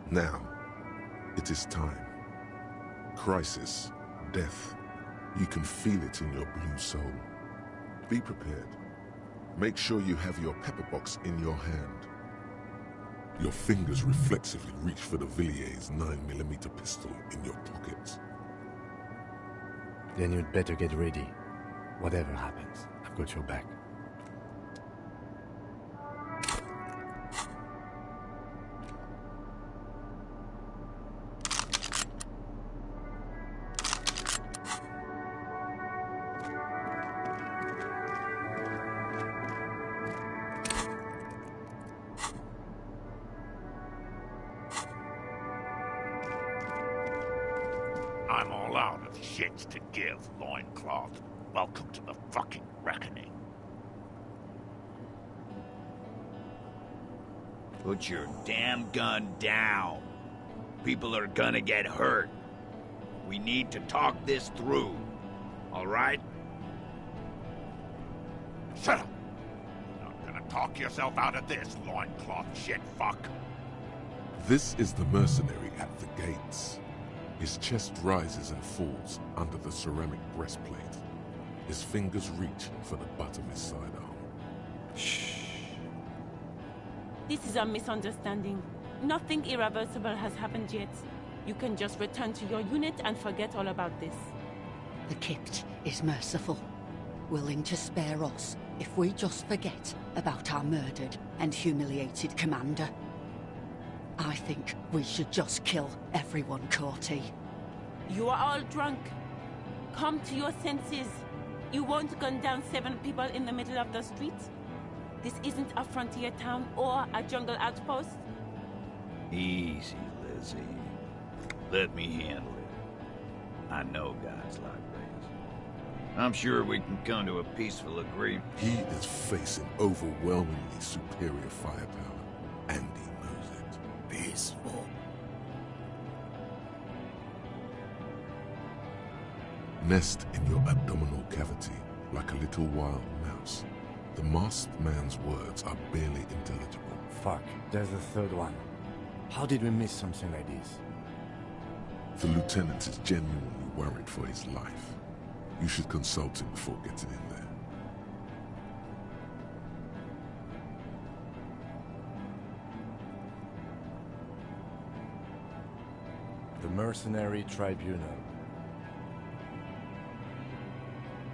Now, it is time. Crisis, death. You can feel it in your blue soul. Be prepared. Make sure you have your pepper box in your hand. Your fingers reflexively reach for the Villiers 9mm pistol in your pocket. Then you'd better get ready. Whatever happens, I've got your back. I'm all out of shits to give, loincloth. Welcome to the fucking reckoning. Put your damn gun down. People are gonna get hurt. We need to talk this through. All right? Shut up! You're not gonna talk yourself out of this, loincloth shit fuck. This is the mercenary at the gates. His chest rises and falls under the ceramic breastplate. His fingers reach for the butt of his sidearm. Shh. This is a misunderstanding. Nothing irreversible has happened yet. You can just return to your unit and forget all about this. The Kipt is merciful, willing to spare us if we just forget about our murdered and humiliated commander. I think we should just kill everyone, Corty. You are all drunk. Come to your senses. You won't gun down 7 people in the middle of the street. This isn't a frontier town or a jungle outpost. Easy, Lizzie. Let me handle it. I know guys like this. I'm sure we can come to a peaceful agreement. He is facing overwhelmingly superior firepower, and he knows it. Peaceful. Nest in your abdominal cavity like a little wild mouse. The masked man's words are barely intelligible. Fuck, there's a third one. How did we miss something like this? The lieutenant is genuinely worried for his life. You should consult him before getting in there. The Mercenary Tribunal.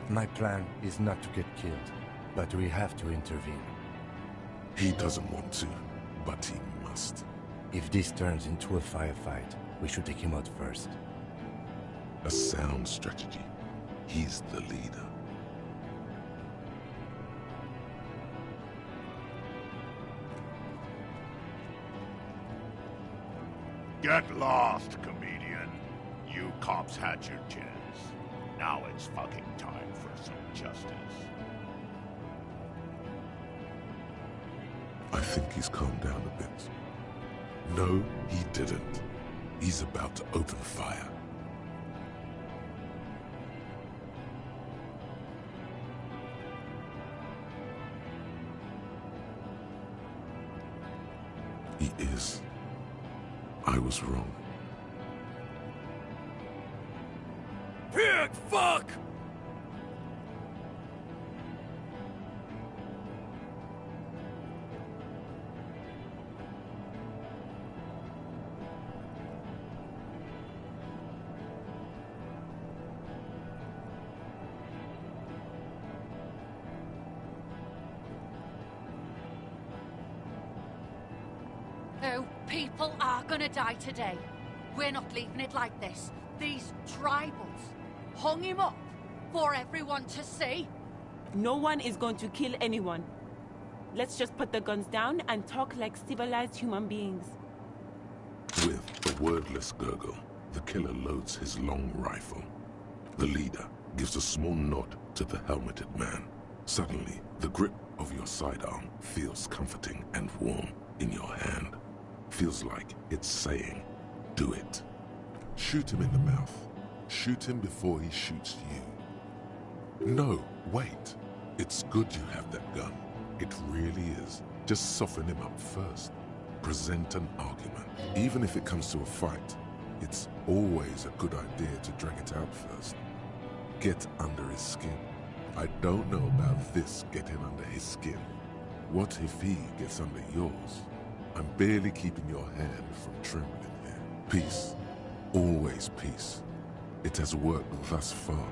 My plan is not to get killed, but we have to intervene. He doesn't want to, but he must. If this turns into a firefight, we should take him out first. A sound strategy. He's the leader. Get lost, comedian. You cops had your chance. Now it's fucking time for some justice. I think he's calmed down a bit. No, he didn't. He's about to open fire. He is. I was wrong. Pig fuck! Oh, people are gonna die today. We're not leaving it like this. These tribals hung him up for everyone to see. No one is going to kill anyone. Let's just put the guns down and talk like civilized human beings. With a wordless gurgle, the killer loads his long rifle. The leader gives a small nod to the helmeted man. Suddenly, the grip of your sidearm feels comforting and warm in your hand. Feels like it's saying, do it. Shoot him in the mouth. Shoot him before he shoots you. No, wait. It's good you have that gun. It really is. Just soften him up first. present an argument. Even if it comes to a fight, it's always a good idea to drag it out first. Get under his skin. I don't know about this getting under his skin. What if he gets under yours? I'm barely keeping your hand from trembling here. Peace. Always peace. It has worked thus far.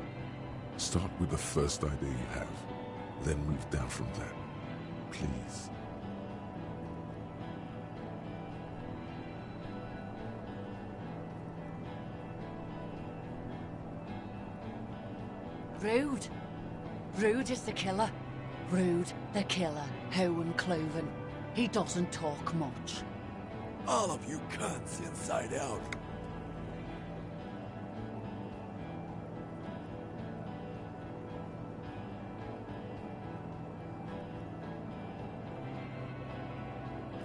Start with the first idea you have, then move down from that. Please. Rude. Rude is the killer. Rude, the killer, Owen Cloven. He doesn't talk much. All of you cunts inside out.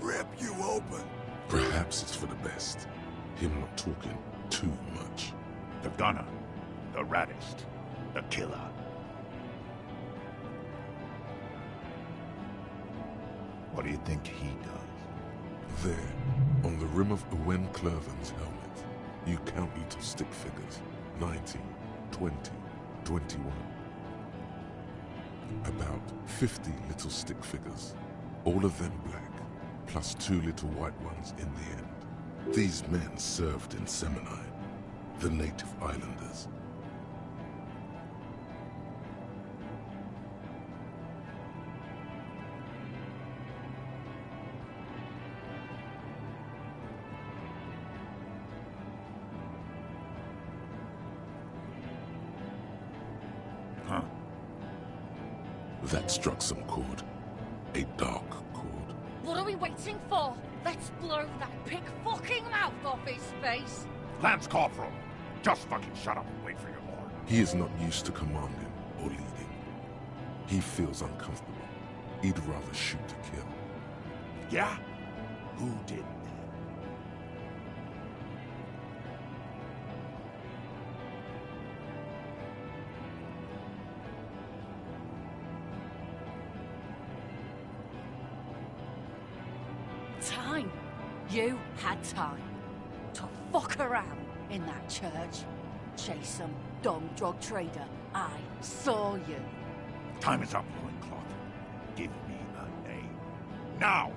Rip you open. Perhaps it's for the best. Him not talking too much. The gunner, the raddest, the killer. What do you think he does? There, on the rim of Owen Cloven's helmet, you count little stick figures. 19, 20, 21. About 50 little stick figures. All of them black, plus 2 little white ones in the end. These men served in Seminine, the native islanders. Huh? That struck some chord. A dark chord. What are we waiting for? Let's blow that pig fucking mouth off his face. Lance Corporal, just fucking shut up and wait for your lord. He is not used to commanding or leading. He feels uncomfortable. He'd rather shoot to kill. Yeah? Who did? Time. You had time to fuck around in that church. Chase some dumb drug trader. I saw you. Time is up, Loincloth. Give me a name. Now!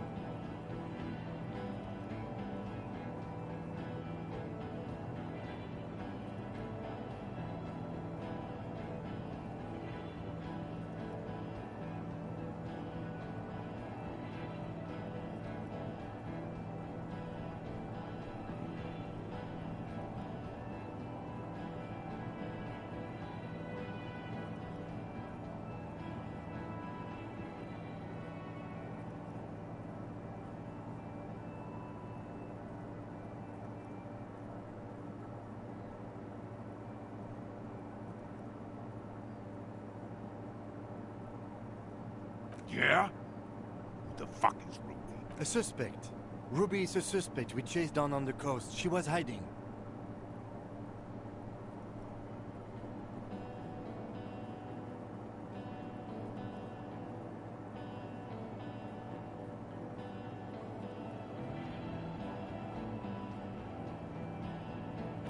Yeah? Who the fuck is Ruby? A suspect. Ruby is a suspect we chased down on the coast. She was hiding.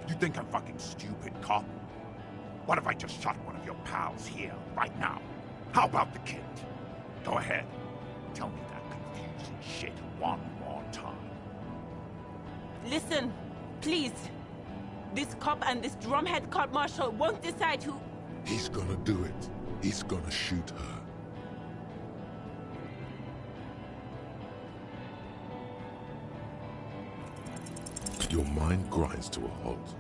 You think I'm fucking stupid, cop? What if I just shot one of your pals here, right now? How about the kid? Go ahead. Tell me that confusing shit one more time. Listen, please. This cop and this drumhead cop marshal won't decide who... He's gonna do it. He's gonna shoot her. Your mind grinds to a halt.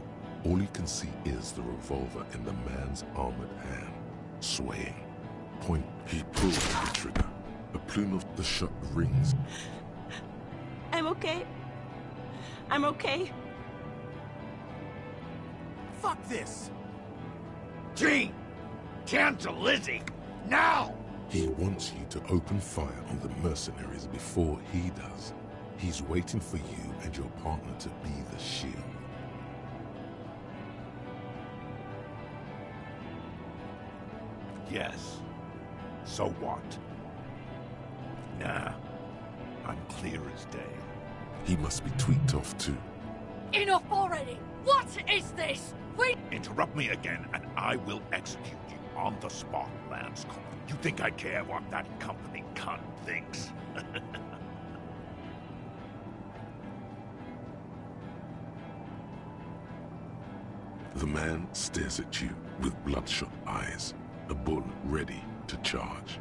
All you can see is the revolver in the man's armored hand, swaying. Point, he pulls the trigger. A plume of the shot rings. I'm okay. I'm okay. Fuck this! Gene! Cancel Lizzie! Now! He wants you to open fire on the mercenaries before he does. He's waiting for you and your partner to be the shield. Yes. So what? Nah. I'm clear as day. He must be tweaked off too. Enough already! What is this? We... Interrupt me again, and I will execute you on the spot, Lance Corporal. You think I care what that company cunt thinks? The man stares at you with bloodshot eyes, a bull ready to charge.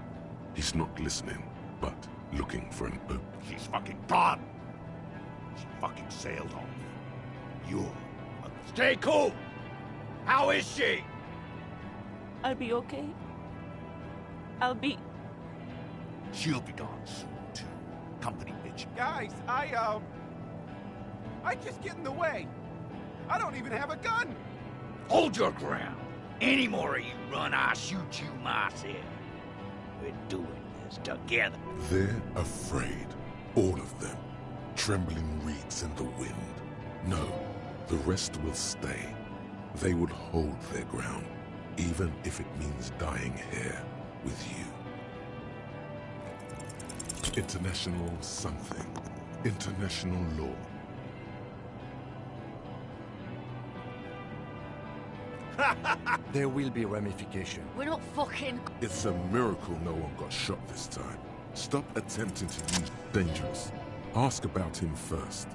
He's not listening, but looking for an opening. She's fucking gone! She fucking sailed off. You're a... Stay cool! How is she? I'll be okay. I'll be... She'll be gone soon, too. Company bitch. Guys, I just get in the way. I don't even have a gun. Hold your ground. Any more of you run, I'll shoot you myself. We're doing this together. They're afraid. All of them. Trembling reeds in the wind. No, the rest will stay. They would hold their ground, even if it means dying here with you. International something. International law. There will be ramification. We're not fucking... It's a miracle no one got shot this time. Stop attempting to use dangerous. Ask about him first.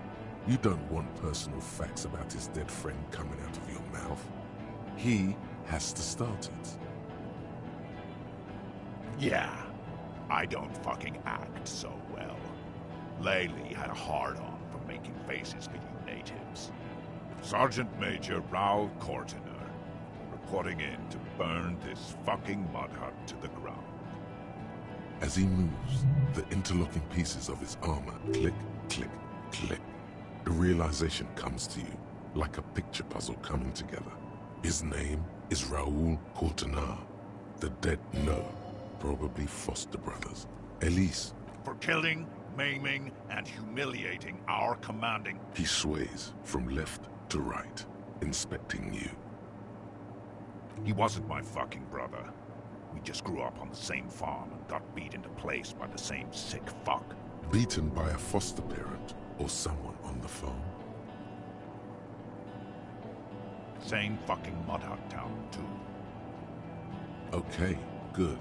You don't want personal facts about his dead friend coming out of your mouth. He has to start it. Yeah, I don't fucking act so well. Laylee had a hard-on for making faces for you natives. Sergeant Major Raoul Cortiner, reporting in to burn this fucking mud hut to the ground. As he moves, the interlocking pieces of his armor click, click, click. The realization comes to you, like a picture puzzle coming together. His name is Raoul Cortiner. The dead know, probably foster brothers. Elise. For killing, maiming, and humiliating our commanding... He sways from left to right, inspecting you. He wasn't my fucking brother. We just grew up on the same farm and got beat into place by the same sick fuck. Beaten by a foster parent or someone on the farm? Same fucking mud hut town, too. Okay, good.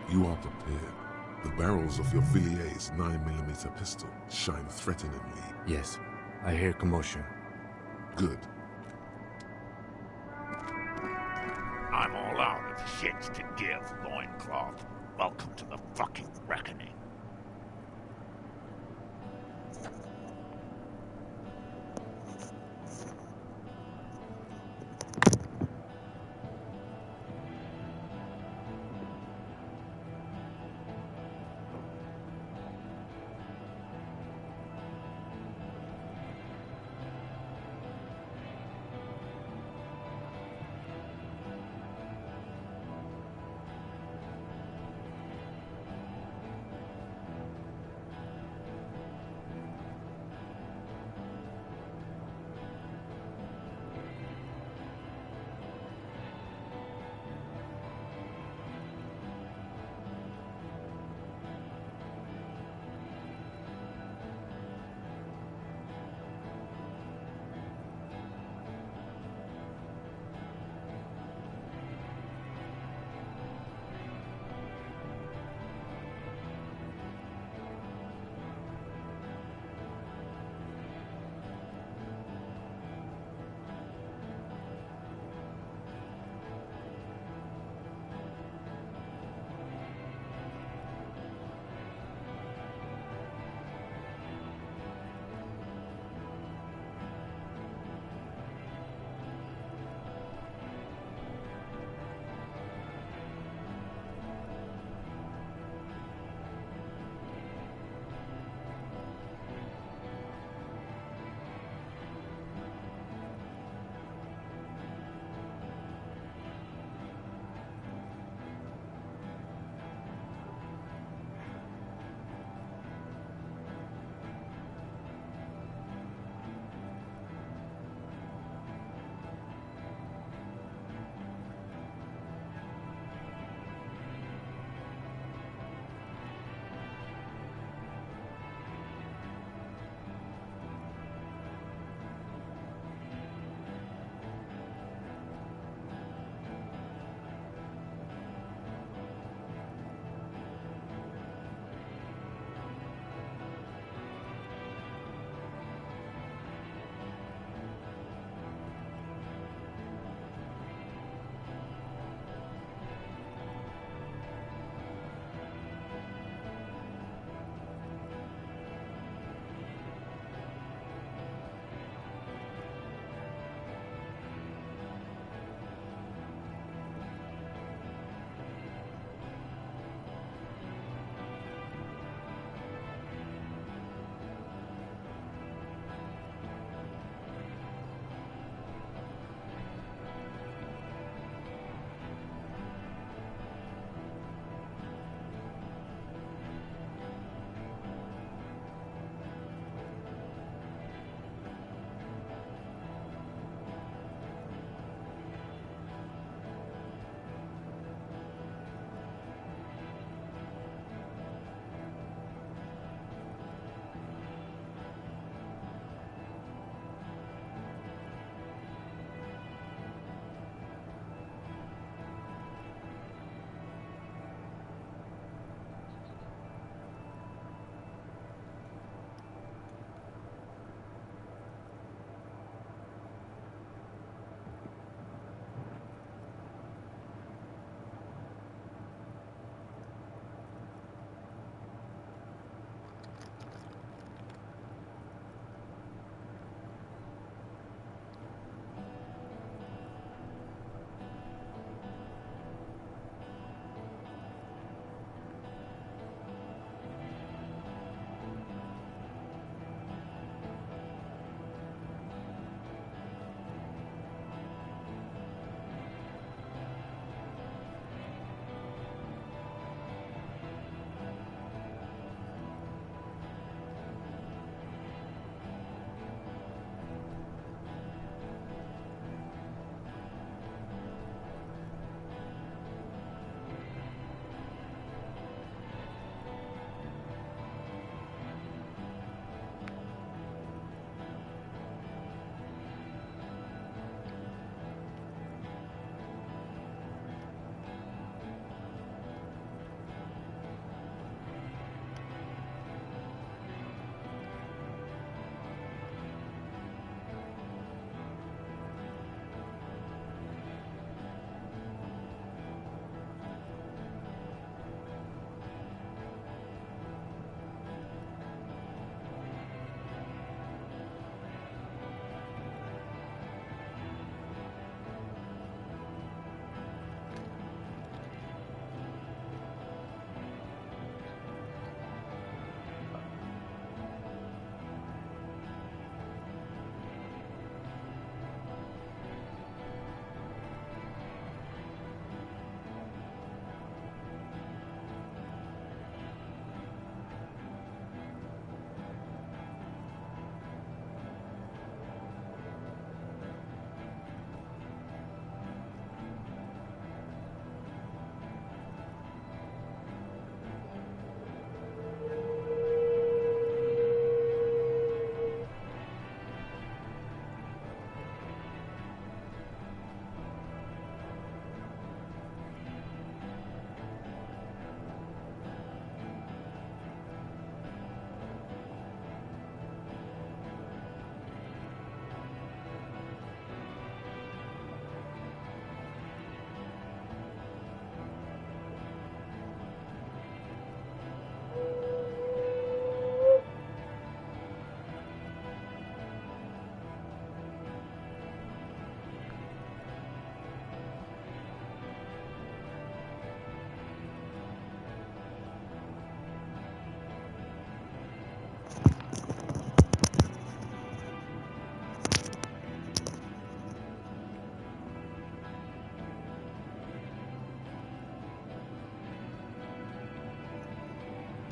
You are prepared. The barrels of your Villier's 9mm pistol shine threateningly. Yes, I hear commotion. Good. I'm all out of shits to give, loincloth. Welcome to the fucking reckoning.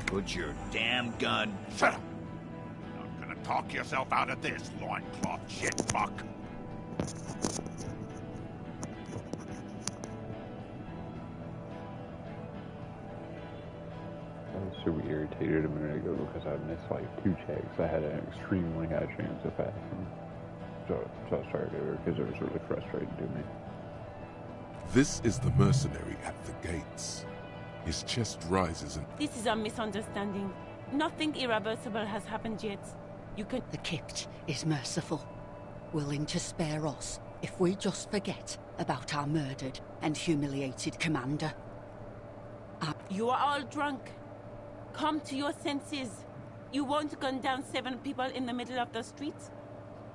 Put your damn gun... Shut up! You're not gonna talk yourself out of this, loincloth shitfuck. I was super irritated a minute ago because I missed like 2 checks. I had an extremely high chance of passing. So I started over because it was really frustrating to me. This is the mercenary at the gates. His chest rises and... This is a misunderstanding. Nothing irreversible has happened yet. You can... The Kipt is merciful, willing to spare us if we just forget about our murdered and humiliated commander. You are all drunk. Come to your senses. You won't gun down 7 people in the middle of the street.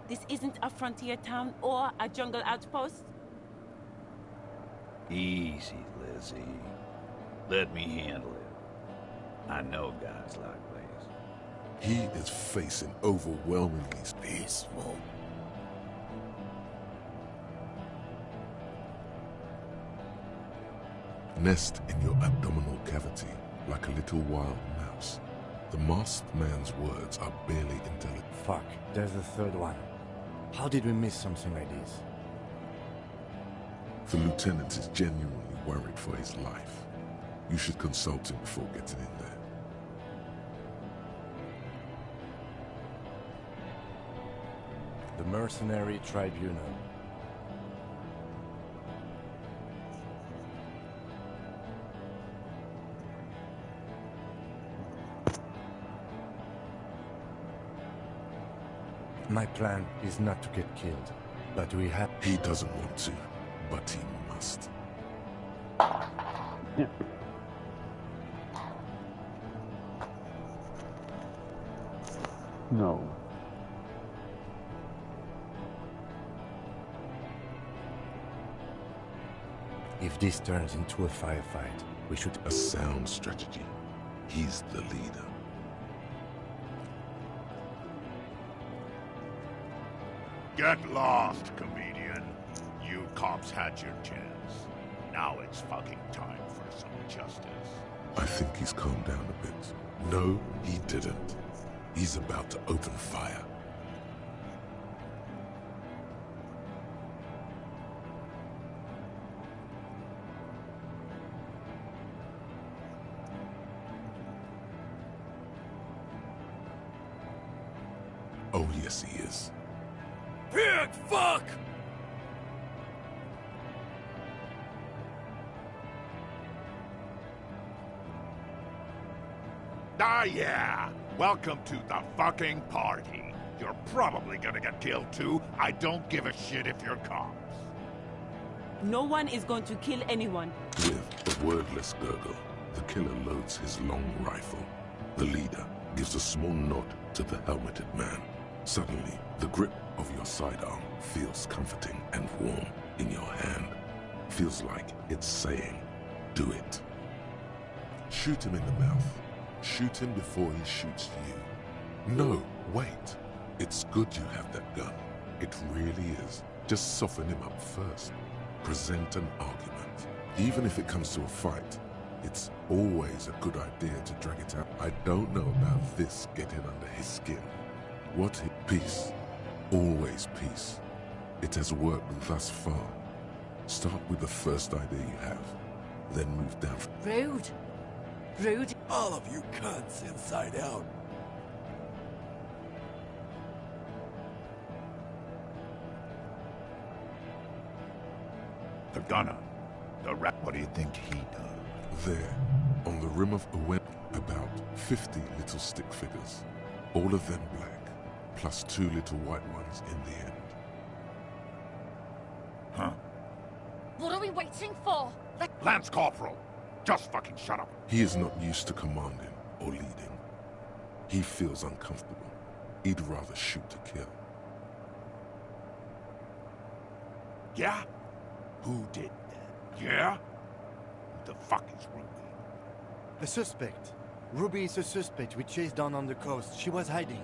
This isn't a frontier town or a jungle outpost. Easy, Lizzie. Let me handle it. I know guys like this. He is facing overwhelmingly peaceful. Nest in your abdominal cavity like a little wild mouse. The masked man's words are barely intelligible. Fuck, there's the third one. How did we miss something like this? The lieutenant is genuinely worried for his life. You should consult him before getting in there. The Mercenary Tribunal. My plan is not to get killed, but we have... He doesn't want to, but he must. Yeah. No. If this turns into a firefight, we should... A sound strategy. He's the leader. Get lost, comedian. You cops had your chance. Now it's fucking time for some justice. I think he's calmed down a bit. No, he didn't. He's about to open fire. Oh, yes, he is. Pig fuck! Ah, yeah. Welcome to the fucking party. You're probably gonna get killed too. I don't give a shit if you're cops. No one is going to kill anyone. With a wordless gurgle, the killer loads his long rifle. The leader gives a small nod to the helmeted man. Suddenly, the grip of your sidearm feels comforting and warm in your hand. Feels like it's saying, do it. Shoot him in the mouth. Shoot him before he shoots you. No, wait. It's good you have that gun. It really is. Just soften him up first. Present an argument. Even if it comes to a fight, it's always a good idea to drag it out. I don't know about this getting under his skin. What peace? Always peace. It has worked thus far. Start with the first idea you have, then move down. Rude. Rude. All of you cunts inside out. The gunner. The rat. What do you think he does? There, on the rim of a web, about 50 little stick figures. All of them black, plus 2 little white ones in the end. Huh? What are we waiting for? Lance Corporal! Just fucking shut up. He is not used to commanding or leading. He feels uncomfortable. He'd rather shoot to kill. Yeah? Who did that? Yeah? Who the fuck is Ruby? A suspect. Ruby is a suspect we chased down on the coast. She was hiding.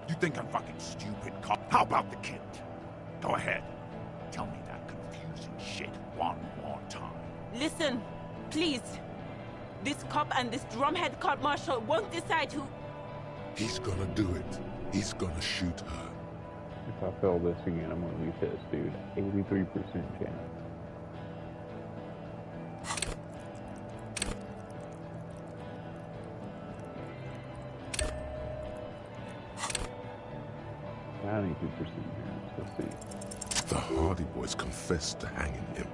You think I'm fucking stupid, cop? How about the kid? Go ahead. Tell me that confusing shit one more time. Listen, please. This cop and this drumhead cop marshal won't decide who... He's gonna do it. He's gonna shoot her. If I fail this again, I'm gonna be pissed, dude. 83% chance. Let's see. The Hardy Boys confessed to hanging him,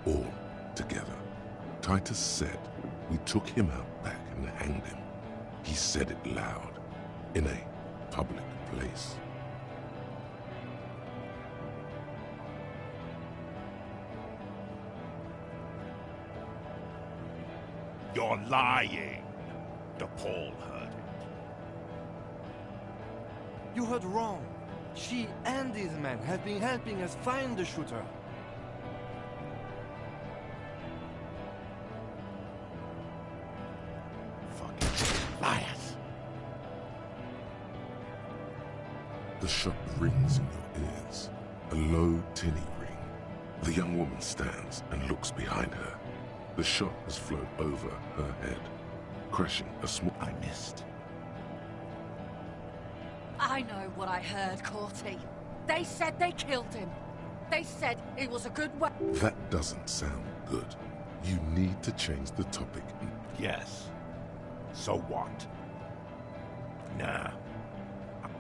all together. Titus said we took him out back and hanged him. He said it loud, in a public place. You're lying. DePaul heard it. You heard wrong. She and these men have been helping us find the shooter. Fucking liars. The shot rings in your ears. A low, tinny ring. The young woman stands and looks behind her. The shot has flown over her head, crashing a small... I missed. I know what I heard, Corty. They said they killed him. They said it was a good way. That doesn't sound good. You need to change the topic. Yes. So what? Nah.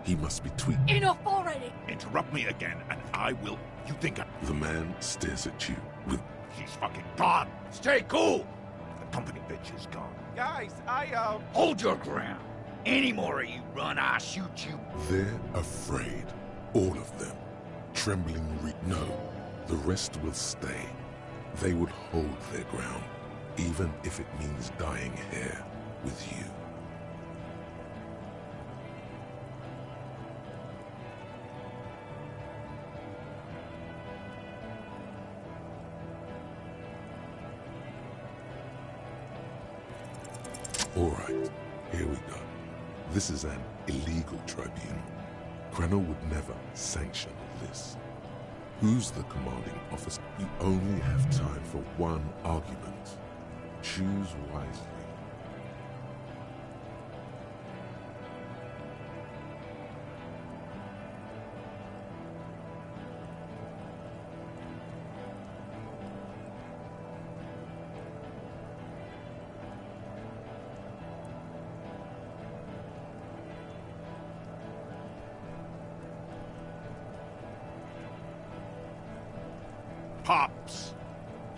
He must be tweaked. Enough already! Interrupt me again, and I will... You think I... The man stares at you with... She's fucking gone! Stay cool! The company bitch is gone. Guys, Hold your ground! Any more of you run, I'll shoot you. They're afraid. All of them. Trembling No, the rest will stay. They will hold their ground, even if it means dying here with you. All right, here we go. This is an illegal tribunal. Cranell would never sanction this. Who's the commanding officer? You only have time for one argument. Choose wisely. Pops,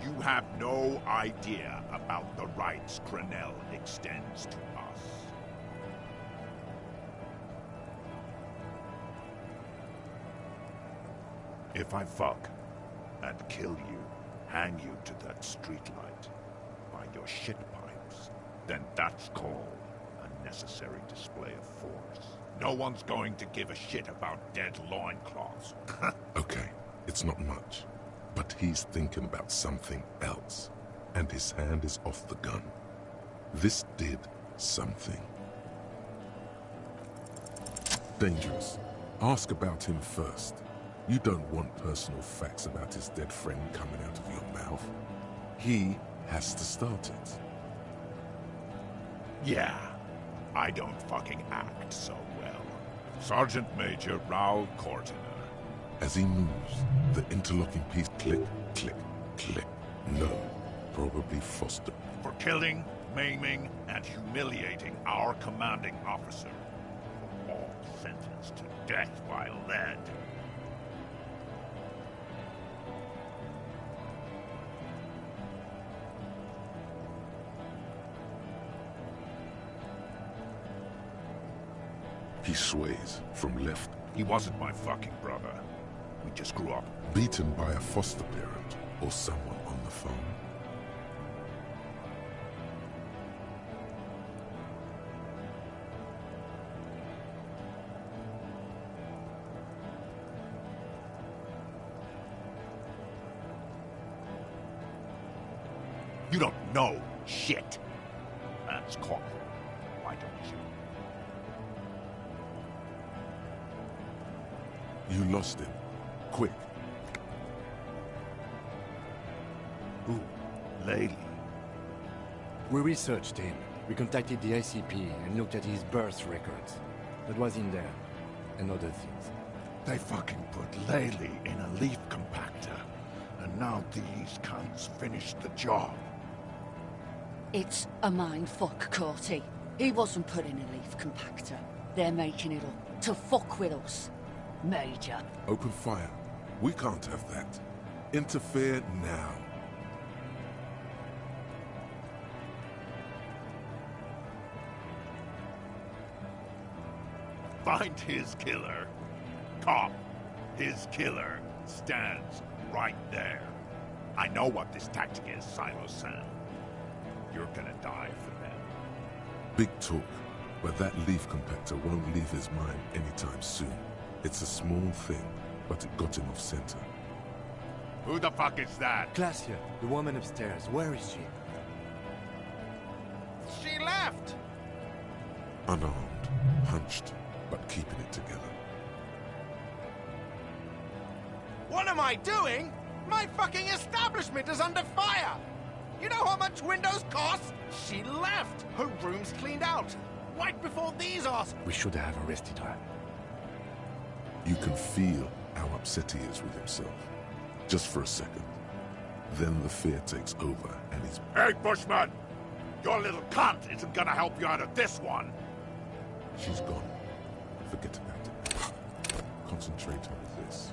you have no idea about the rights Cranell extends to us. If I fuck and kill you, hang you to that streetlight by your shit pipes, then that's called a necessary display of force. No one's going to give a shit about dead loincloths. Okay, it's not much. But he's thinking about something else, and his hand is off the gun. This did something. Dangerous. Ask about him first. You don't want personal facts about his dead friend coming out of your mouth. He has to start it. Yeah, I don't fucking act so well. Sergeant Major Raoul Cortiner. As he moves, the interlocking piece click, click, click. No, probably Foster. For killing, maiming, and humiliating our commanding officer. All sentenced to death by lead. He sways from left. He wasn't my fucking brother. We just grew up. Beaten by a foster parent or someone on the phone. You don't know shit. That's called. Why don't you? You lost him. Quick. Who? Lady? We researched him. We contacted the ICP and looked at his birth records. That was in there. And other things. They fucking put Laylee in a leaf compactor. And now these cunts finished the job. It's a mindfuck, Corty. He wasn't put in a leaf compactor. They're making it up to fuck with us. Major. Open fire. We can't have that. Interfere now. Find his killer. Cop, his killer stands right there. I know what this tactic is, Silo-san. You're gonna die for them. Big talk, but that leaf compactor won't leave his mind anytime soon. It's a small thing, but it got him off center. Who the fuck is that? Glacia, the woman upstairs. Where is she? She left! Unarmed, hunched, but keeping it together. What am I doing? My fucking establishment is under fire! You know how much windows cost? She left! Her room's cleaned out. Right before these assholes. We should have arrested her. You can feel how upset he is with himself. Just for a second. Then the fear takes over and he's... Hey, Bushman! Your little cunt isn't gonna help you out of this one! She's gone. Forget about it. Concentrate on this.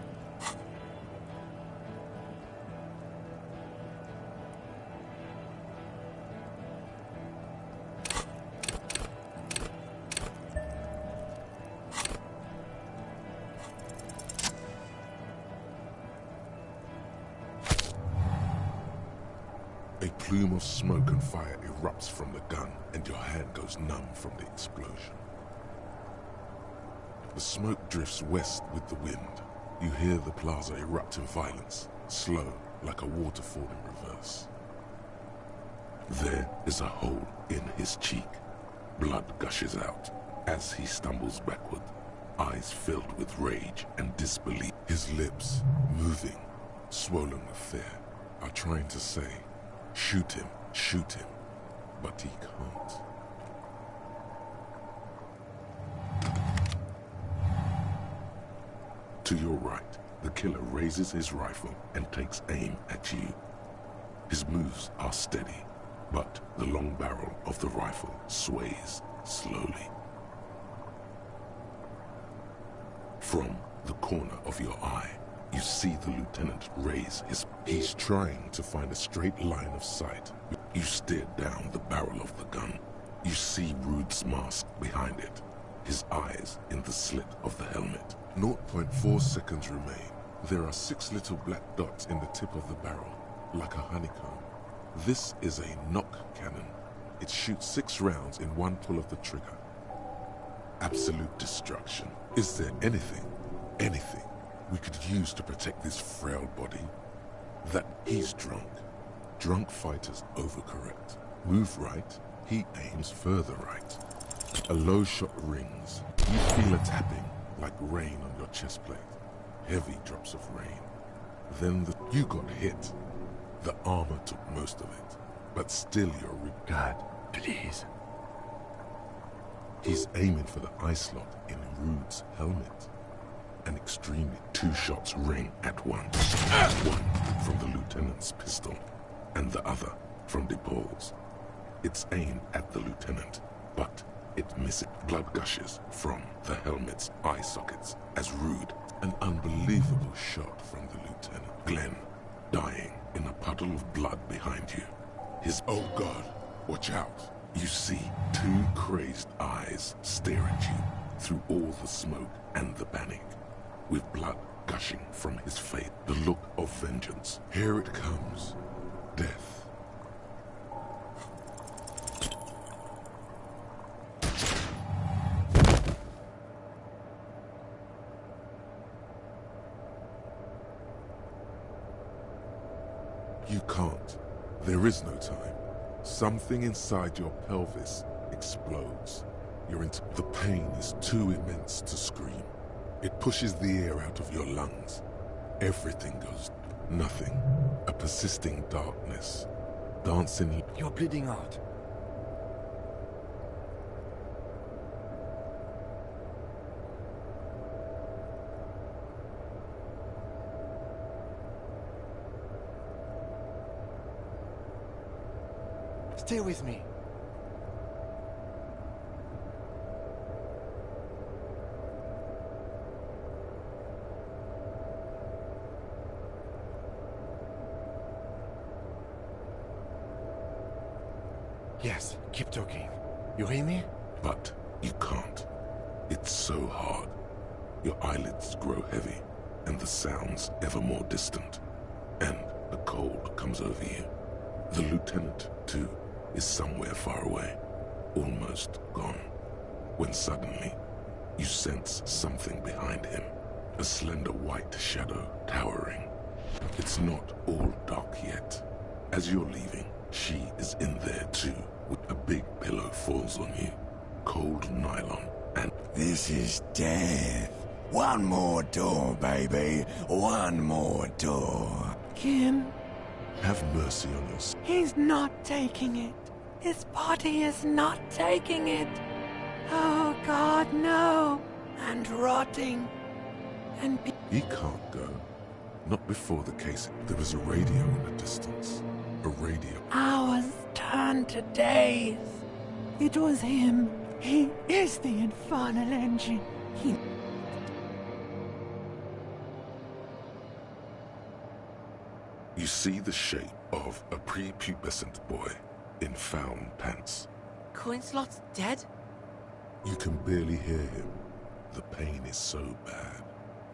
A plume of smoke and fire erupts from the gun, and your hand goes numb from the explosion. The smoke drifts west with the wind. You hear the plaza erupt in violence, slow, like a waterfall in reverse. There is a hole in his cheek. Blood gushes out as he stumbles backward, eyes filled with rage and disbelief. His lips, moving, swollen with fear, are trying to say, shoot him, but he can't. To your right, the killer raises his rifle and takes aim at you. His moves are steady, but the long barrel of the rifle sways slowly. From the corner of your eye, you see the lieutenant raise his... He's trying to find a straight line of sight. You stare down the barrel of the gun. You see Rude's mask behind it, his eyes in the slit of the helmet. 0.4 seconds remain. There are 6 little black dots in the tip of the barrel, like a honeycomb. This is a knock cannon. It shoots 6 rounds in one pull of the trigger. Absolute destruction. Is there anything we could use to protect this frail body? That he's drunk. Drunk fighters overcorrect. Move right, he aims further right. A low shot rings. You feel a tapping, like rain on your chest plate. Heavy drops of rain. Then you got hit. The armor took most of it, but still you're... God, please. He's aiming for the eye slot in Rude's helmet. And extremely 2 shots ring at once. One from the lieutenant's pistol, and the other from DePaul's. It's aimed at the lieutenant, but it misses. Blood gushes from the helmet's eye sockets as Rude. An unbelievable shot from the lieutenant. Glenn, dying in a puddle of blood behind you. His... Oh God, watch out. You see 2 crazed eyes stare at you through all the smoke and the panic, with blood gushing from his face. The look of vengeance. Here it comes. Death. You can't. There is no time. Something inside your pelvis explodes. The pain is too immense to scream. It pushes the air out of your lungs. Everything goes... Nothing. A persisting darkness. Dancing. You're bleeding out. Stay with me. Yes, keep talking. You hear me? But you can't. It's so hard. Your eyelids grow heavy, and the sounds ever more distant. And the cold comes over you. The lieutenant, too, is somewhere far away, almost gone, when suddenly you sense something behind him, a slender white shadow towering. It's not all dark yet. As you're leaving, she is in there too. A big pillow falls on you, cold nylon, and this is death. One more door, baby. One more door. Kim. Have mercy on yourself. He's not taking it. His body is not taking it. Oh, God, no. And rotting. And he can't go. Not before the case. There is a radio in the distance. A radio. Hours turned to days. It was him. He is the infernal engine. You see the shape of a prepubescent boy in found pants. Coinslot's dead? You can barely hear him. The pain is so bad.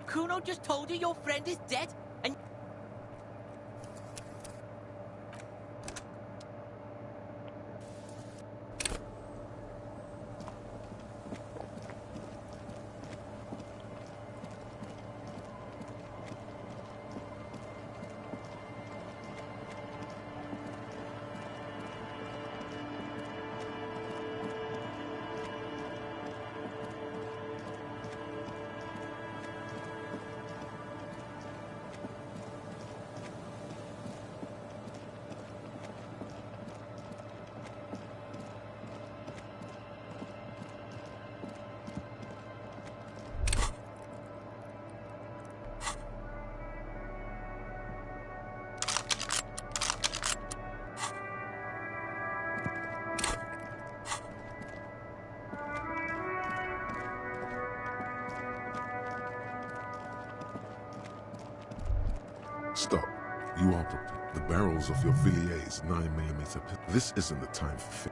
Kuno just told you your friend is dead, and... Stop. You are prepared. The barrels of your Villiers 9mm pistol. This isn't the time for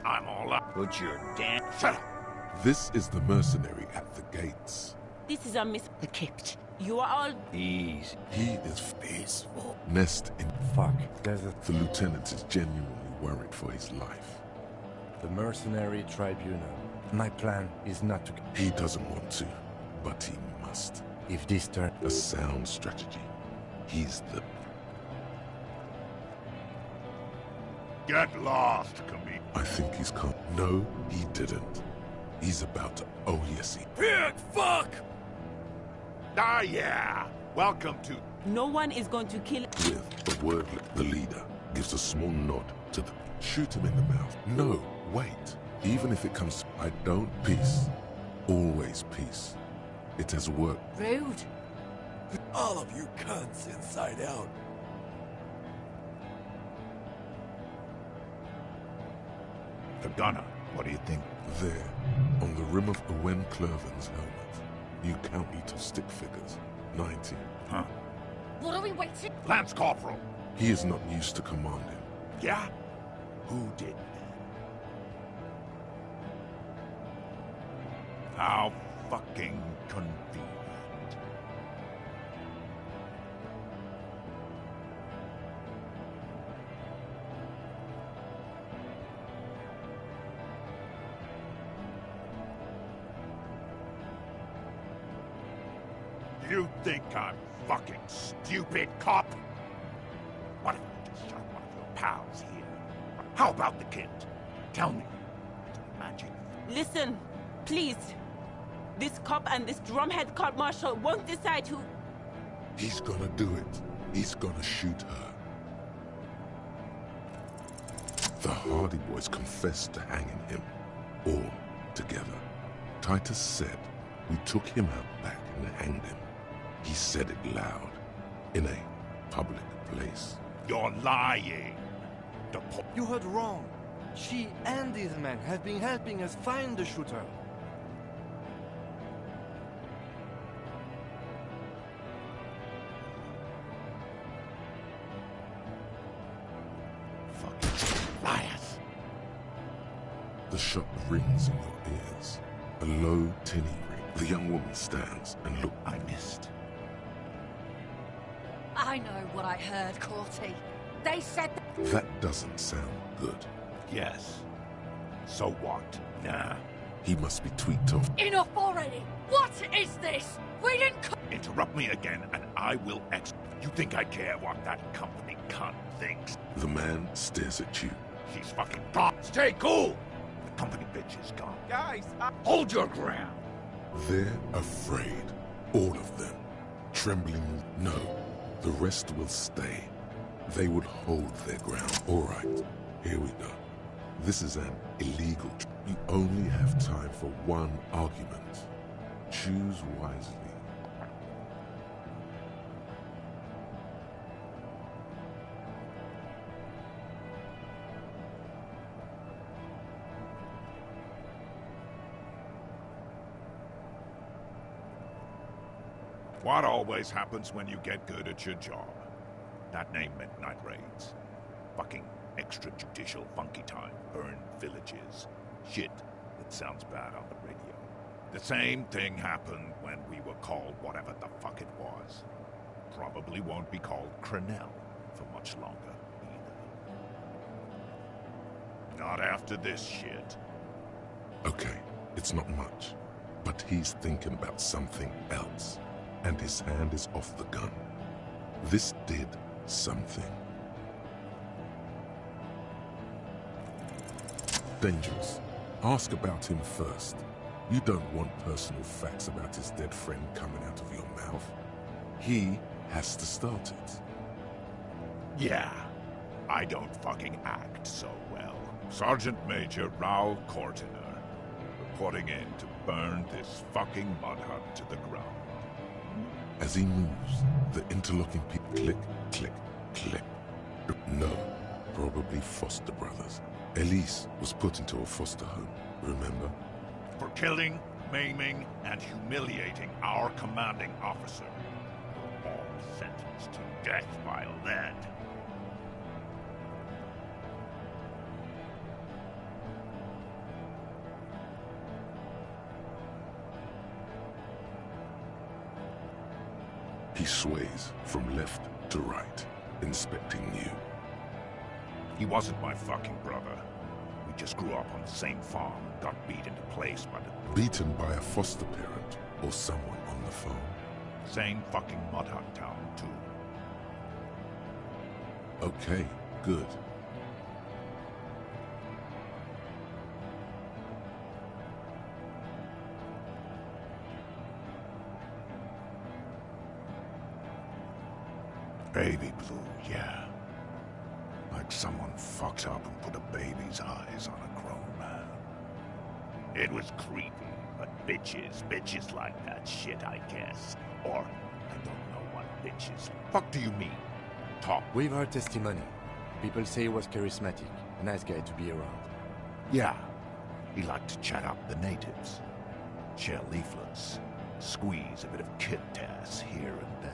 I'm all up. Put your damn... Shut up! This is the mercenary at the gates. This is a miss. The Kipt. You are all... Easy. He is peaceful. Nest in... Fuck, there's a... The lieutenant is genuinely worried for his life. The mercenary tribunal. My plan is not to... He doesn't want to, but he must. If this turn... A sound strategy. He's the... Get lost, Camille. I think he's come. No, he didn't. He's about to... Oh, yes, he... Pig fuck! Ah, yeah. Welcome to... No one is going to kill... With a word, the leader gives a small nod to the... Shoot him in the mouth. No, wait. Even if it comes... I don't... Peace. Always peace. It has worked. Rude. All of you cunts inside out. The gunner. What do you think? There, on the rim of Owen Clerven's helmet, you count each of stick figures. 90. Huh. What are we waiting? Lance Corporal. He is not used to commanding. Yeah? Who did that? How fucking convenient. You think I'm fucking stupid, cop? What if I just shot one of your pals here? How about the kid? Tell me. It's magic. Listen, please. This cop and this drumhead court marshal won't decide who... He's gonna do it. He's gonna shoot her. The Hardy Boys confessed to hanging him, all together. Titus said we took him out back and hanged him. He said it loud, in a public place. You're lying. You heard wrong. She and these men have been helping us find the shooter. Liars. The shot rings in your ears. A low, tinny ring. The young woman stands and looks. I missed. I know what I heard, Corty. They said That doesn't sound good. Yes. So what? Nah. He must be tweaked off. Enough already! What is this? We didn't Interrupt me again and I will You think I care what that company cunt thinks? The man stares at you. She's fucking gone. Stay cool! The company bitch is gone. Guys, Hold your ground! They're afraid. All of them. Trembling, no. The rest will stay. They would hold their ground. All right, here we go. This is an illegal. You only have time for one argument. Choose wisely. What always happens when you get good at your job? That name meant night raids. Fucking extrajudicial funky time, burn villages. Shit that sounds bad on the radio. The same thing happened when we were called whatever the fuck it was. Probably won't be called Crenell for much longer, either. Not after this shit. Okay, it's not much. But he's thinking about something else. And his hand is off the gun. This did something. Dangerous. Ask about him first. You don't want personal facts about his dead friend coming out of your mouth. He has to start it. Yeah, I don't fucking act so well. Sergeant Major Raoul Cortiner, reporting in to burn this fucking mud hut to the ground. As he moves, the interlocking click, click, click. No, probably foster brothers. Elise was put into a foster home, remember? For killing, maiming, and humiliating our commanding officer. All sentenced to death by lead. He sways from left to right, inspecting you. He wasn't my fucking brother. We just grew up on the same farm and got beat into place by the... Beaten by a foster parent or someone on the phone. Same fucking mud hut town, too. Okay, good. Baby blue, yeah. Like someone fucked up and put a baby's eyes on a grown man. It was creepy, but bitches like that shit, I guess. Or, I don't know what bitches. Fuck do you mean? Talk. We've heard testimony. People say he was charismatic, a nice guy to be around. Yeah, he liked to chat up the natives. Share leaflets, squeeze a bit of kid tass here and there.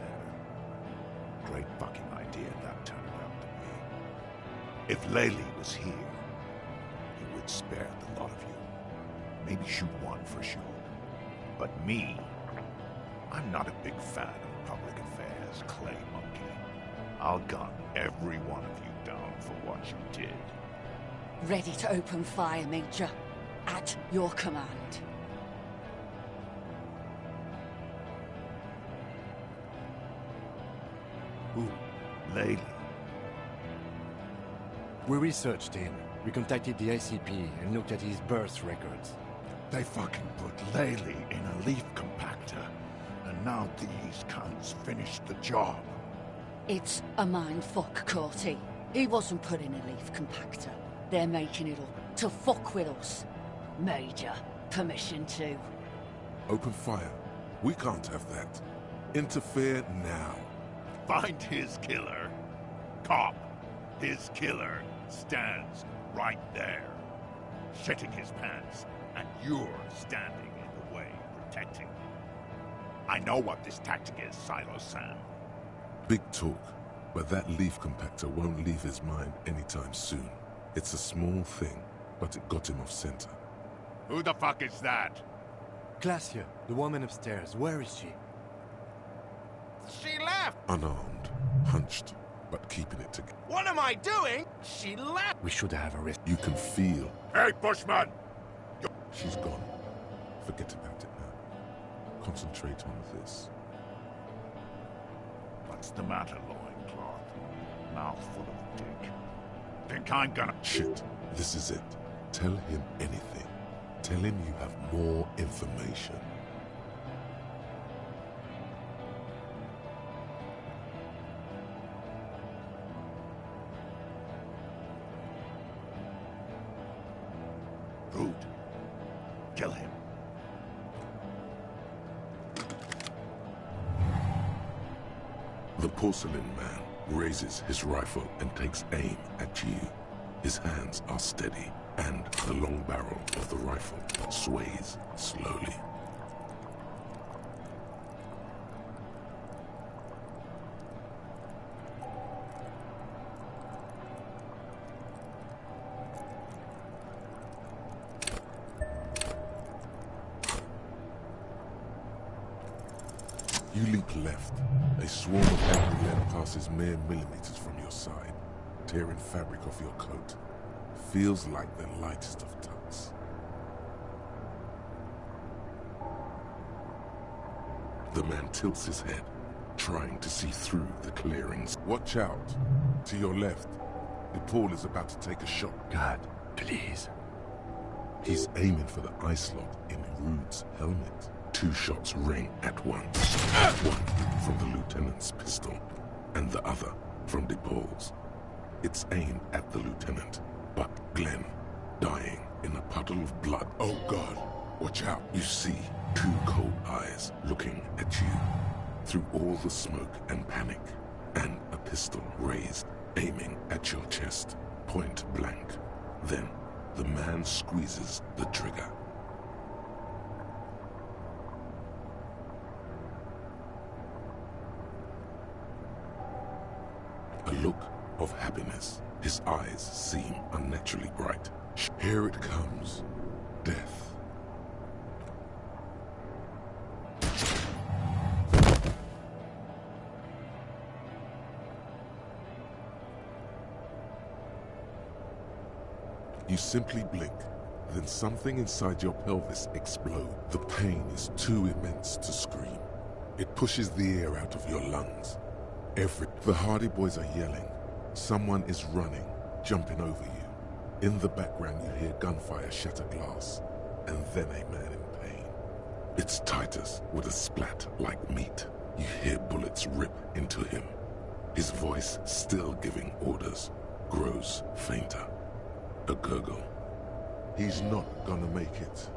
Great fucking idea that turned out to be. If Laylee was here, he would spare the lot of you. Maybe shoot one for sure. But me, I'm not a big fan of public affairs, Clay Monkey. I'll gun every one of you down for what you did. Ready to open fire, Major. At your command. Who? Laylee? We researched him. We contacted the ICP and looked at his birth records. They fucking put Laylee in a leaf compactor and now these cunts finished the job. It's a mindfuck, Corty. He wasn't put in a leaf compactor. They're making it up to fuck with us. Major, permission to. Open fire. We can't have that. Interfere now. Find his killer. Cop, his killer stands right there, shitting his pants, and you're standing in the way, protecting him. I know what this tactic is, Silo Sam. Big talk, but that leaf compactor won't leave his mind anytime soon. It's a small thing, but it got him off center. Who the fuck is that? Glacia, the woman upstairs. Where is she? She left! Unarmed, hunched, but keeping it together. What am I doing? She left! We should have arrested. You can feel. Hey, Bushman! She's gone. Forget about it now. Concentrate on this. What's the matter, loincloth? Mouth full of dick. Think I'm gonna... Shit. This is it. Tell him anything. Tell him you have more information. Rude. Kill him. The porcelain man raises his rifle and takes aim at you. His hands are steady, and the long barrel of the rifle sways slowly. You leap left. A swarm of angry lead passes mere millimeters from your side, tearing fabric off your coat. Feels like the lightest of tucks. The man tilts his head, trying to see through the clearings. Watch out! To your left. The Paul is about to take a shot. God, please. He's aiming for the eye slot in Rude's helmet. 2 shots ring at once. One from the lieutenant's pistol, and the other from DePaul's. It's aimed at the lieutenant, but Glenn, dying in a puddle of blood. Oh God, watch out. You see 2 cold eyes looking at you through all the smoke and panic, and a pistol raised, aiming at your chest, point blank. Then the man squeezes the trigger. A look of happiness. His eyes seem unnaturally bright. Here it comes. Death. You simply blink, then something inside your pelvis explodes. The pain is too immense to scream. It pushes the air out of your lungs. The Hardy Boys are yelling. Someone is running, jumping over you. In the background you hear gunfire shatter glass, and then a man in pain. It's Titus with a splat like meat. You hear bullets rip into him. His voice, still giving orders, grows fainter. A gurgle. He's not gonna make it.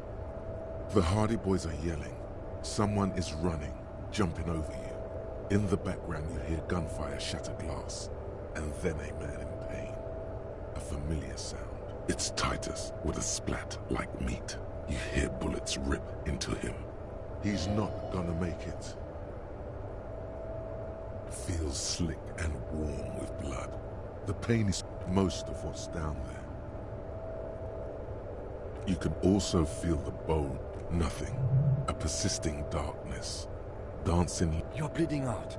The Hardy Boys are yelling. Someone is running, jumping over you. In the background you hear gunfire shatter glass, and then a man in pain. A familiar sound. It's Titus with a splat like meat. You hear bullets rip into him. He's not gonna make it. Feels slick and warm with blood. The pain is most of what's down there. You can also feel the bone. Nothing. A persisting darkness. Dancing. You're bleeding out.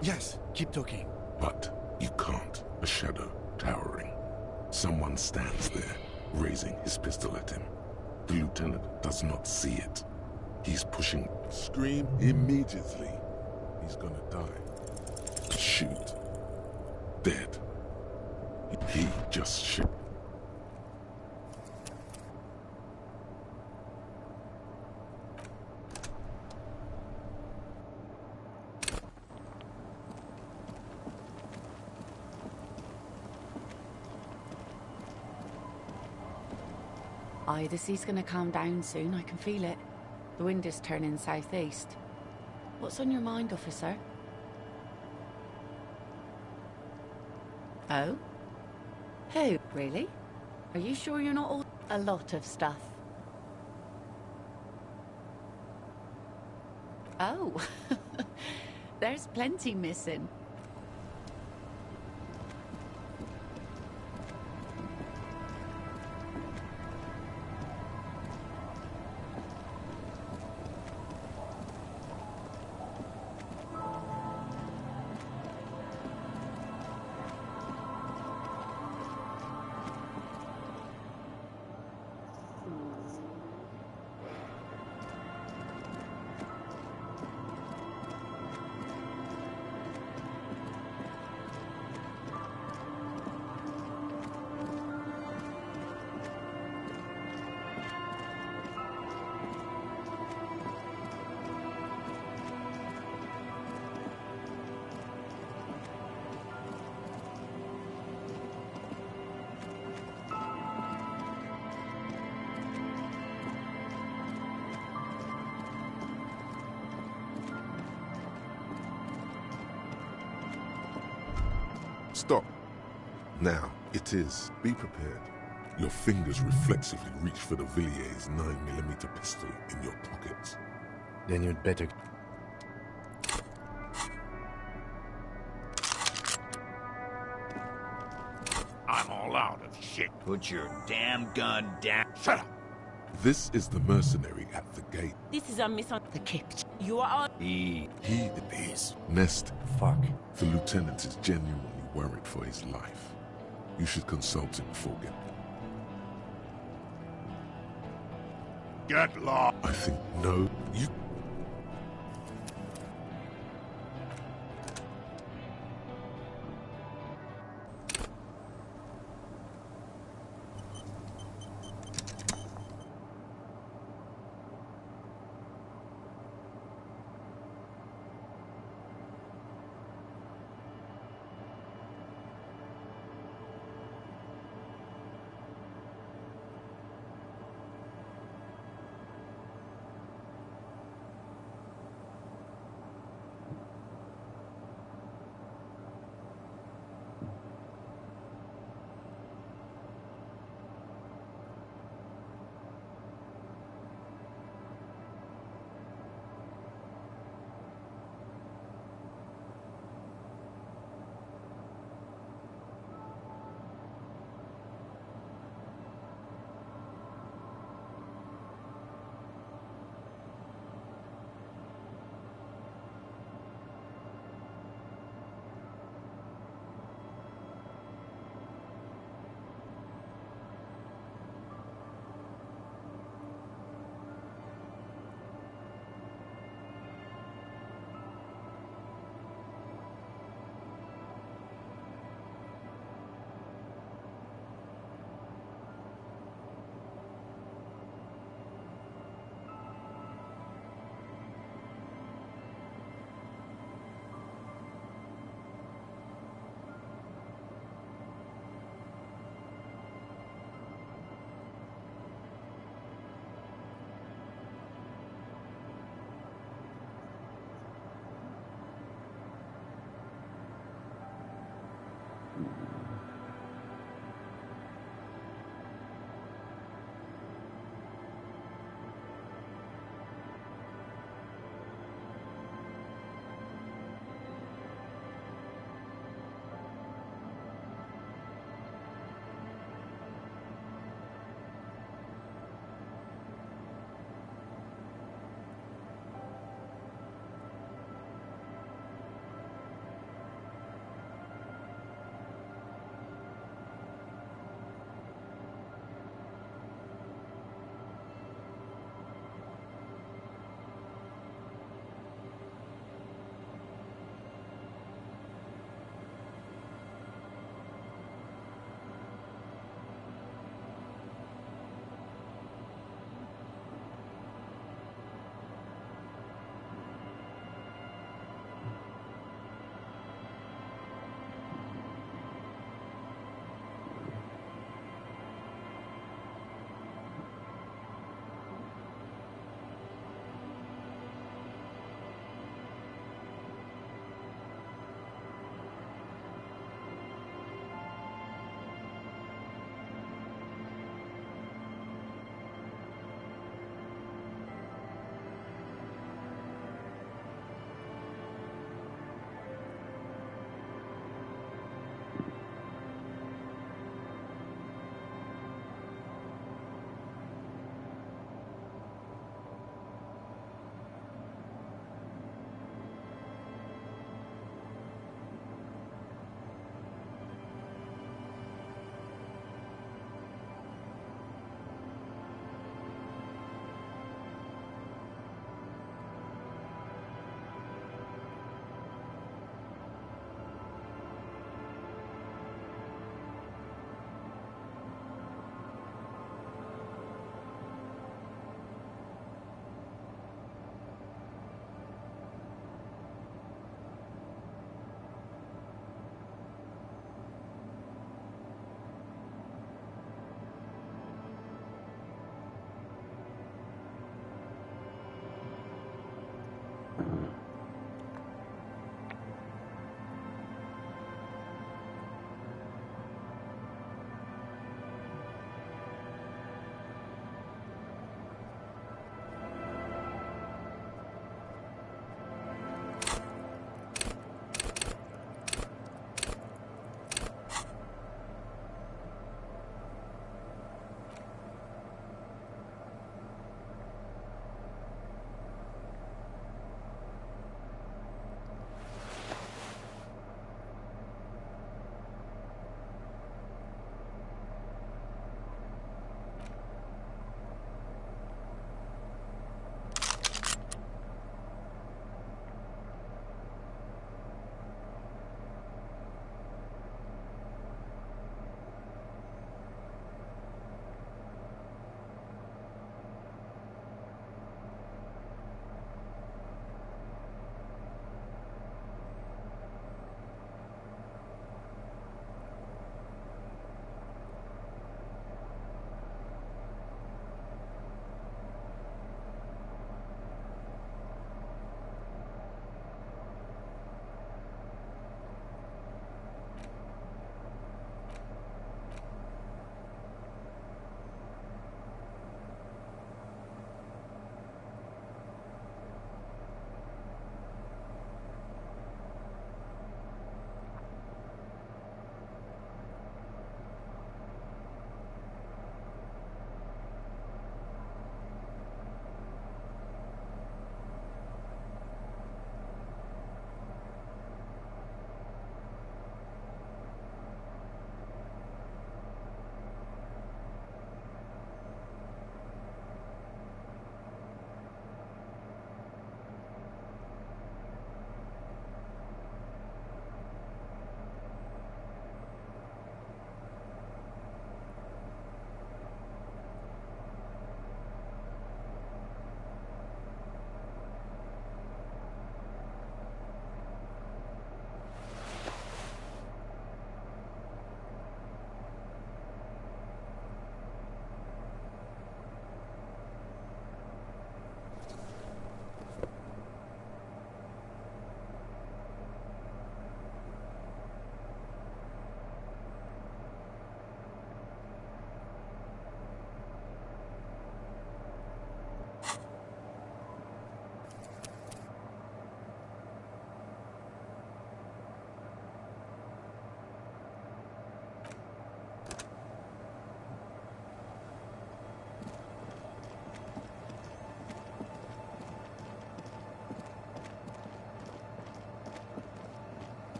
Yes, keep talking. But you can't. A shadow towering. Someone stands there, raising his pistol at him. The lieutenant does not see it. He's pushing. Scream immediately. He's gonna die. Shoot. Dead. He just shot. Aye, the sea's gonna calm down soon, I can feel it. The wind is turning southeast. What's on your mind, officer? Oh? Who? Really? Are you sure you're not all... A lot of stuff. Oh. There's plenty missing. Stop. Now, it is. Be prepared. Your fingers reflexively reach for the Villier's 9mm pistol in your pockets. Then you'd better... I'm all out of shit. Put your damn gun down. Shut up! This is the mercenary at the gate. This is a the Kipt. You are all... He is. Nest. Fuck. The lieutenant is genuinely worried for his life. You should consult him before getting... Get lost. I think no. You...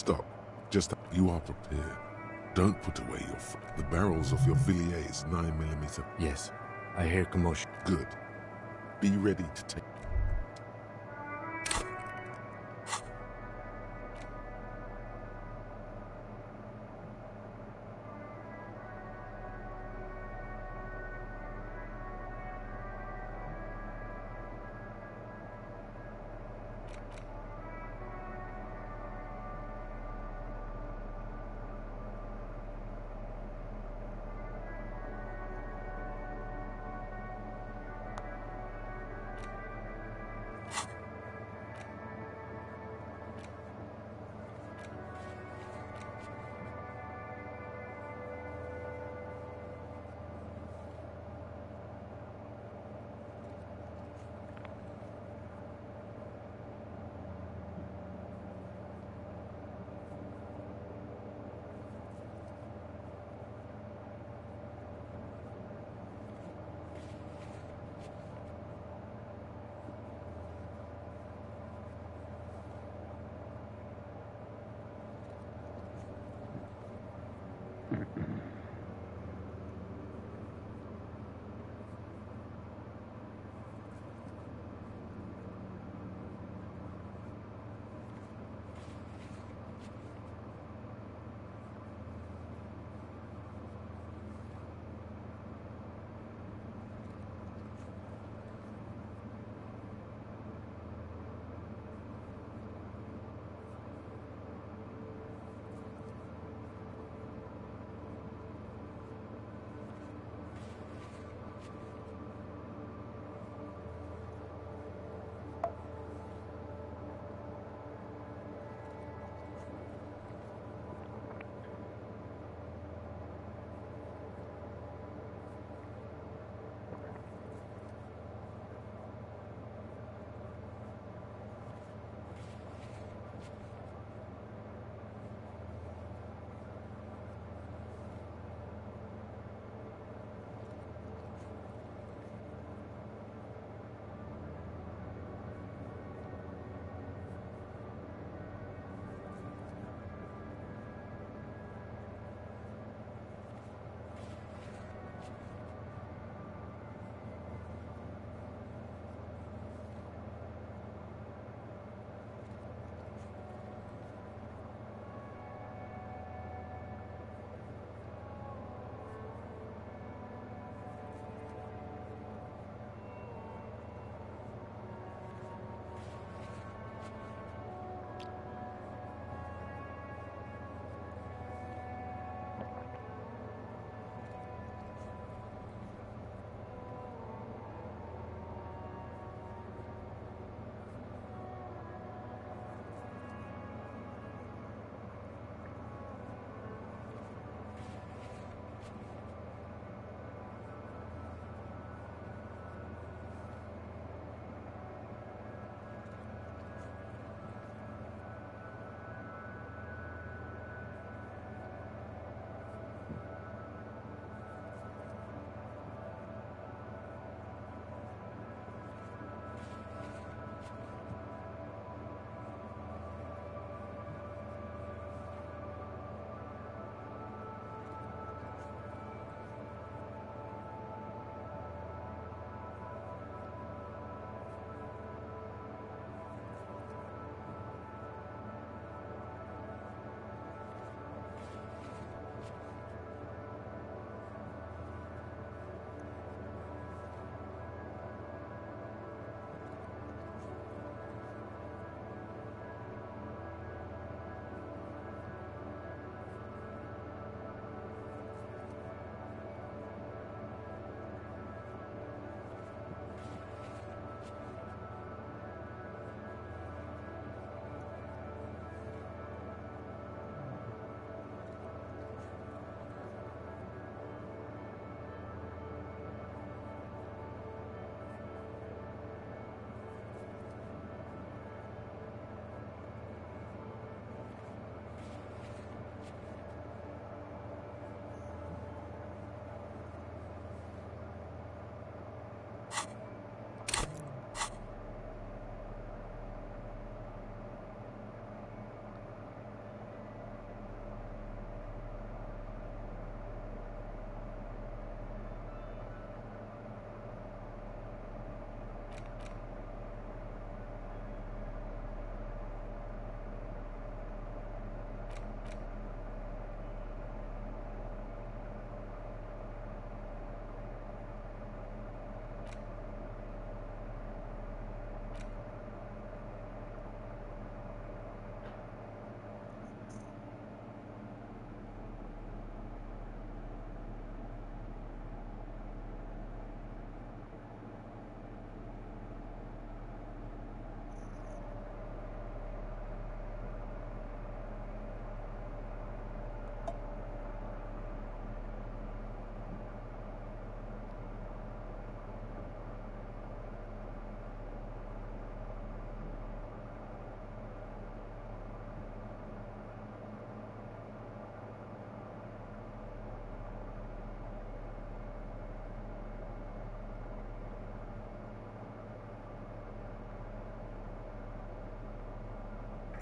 Stop. Just you are prepared. Don't put away your the barrels of your Villiers is 9mm. Yes. I hear commotion. Good. Be ready to take...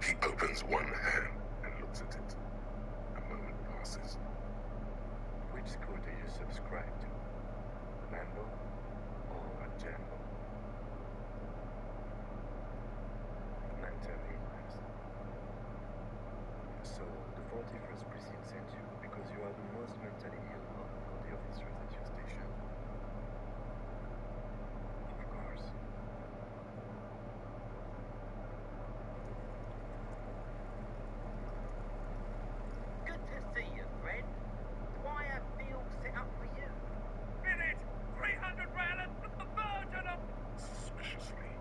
He opens one hand and looks at it. A moment passes. Which school do you subscribe to? Mambo or Jambo? Mentally, so the 41st precinct sent you because you are the most mentally ill of all the officers at your station. Of course. Good to see you, friend. Do I have deals set up for you? Minute! 300 rand and the virgin of... Suspiciously.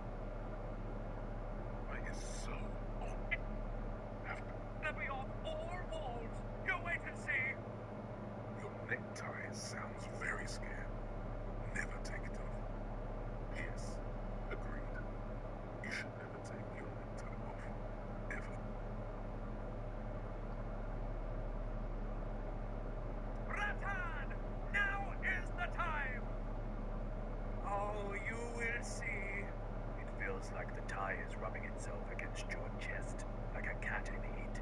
I is so on. Let me off all walls. You wait and see. Your necktie sounds very scared. Never take it off. Yes, agreed. You should never take your necktie off. Ever. Ratan! Now is the time! Oh, you will see. It feels like the tie is rubbing itself against your chest, like a cat in heat.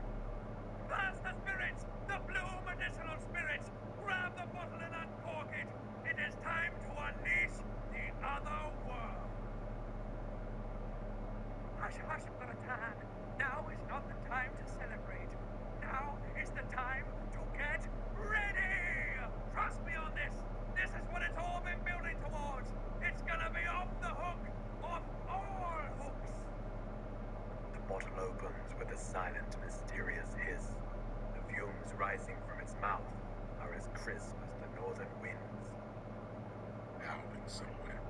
That's the spirits! The blue medicinal spirits! Grab the bottle and uncork it! It is time to unleash the other world! Hush, hush, Ratan! Now is not the time to celebrate. Now is the time to get ready! Trust me on this! This is what it's all been building towards! It's gonna be off the hook! Off all hooks! The bottle opens with a silent, mysterious hiss. The fumes rising from its mouth are as crisp as the northern winds. Howling somewhere,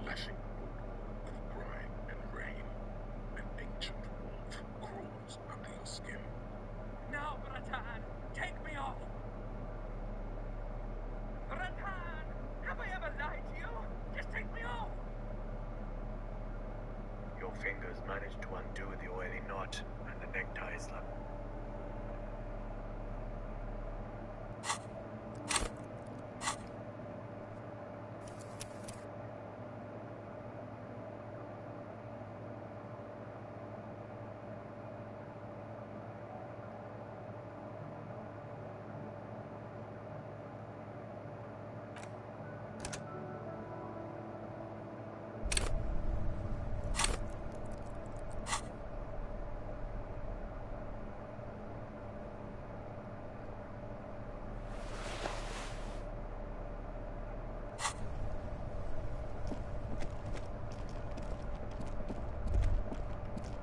lashing the boardwalk with brine and rain. An ancient warmth crawls under your skin. Now, Ratan, take me off! Ratan, have I ever lied to you? Just take me off! Your fingers manage to undo the oily knot, and the necktie slap.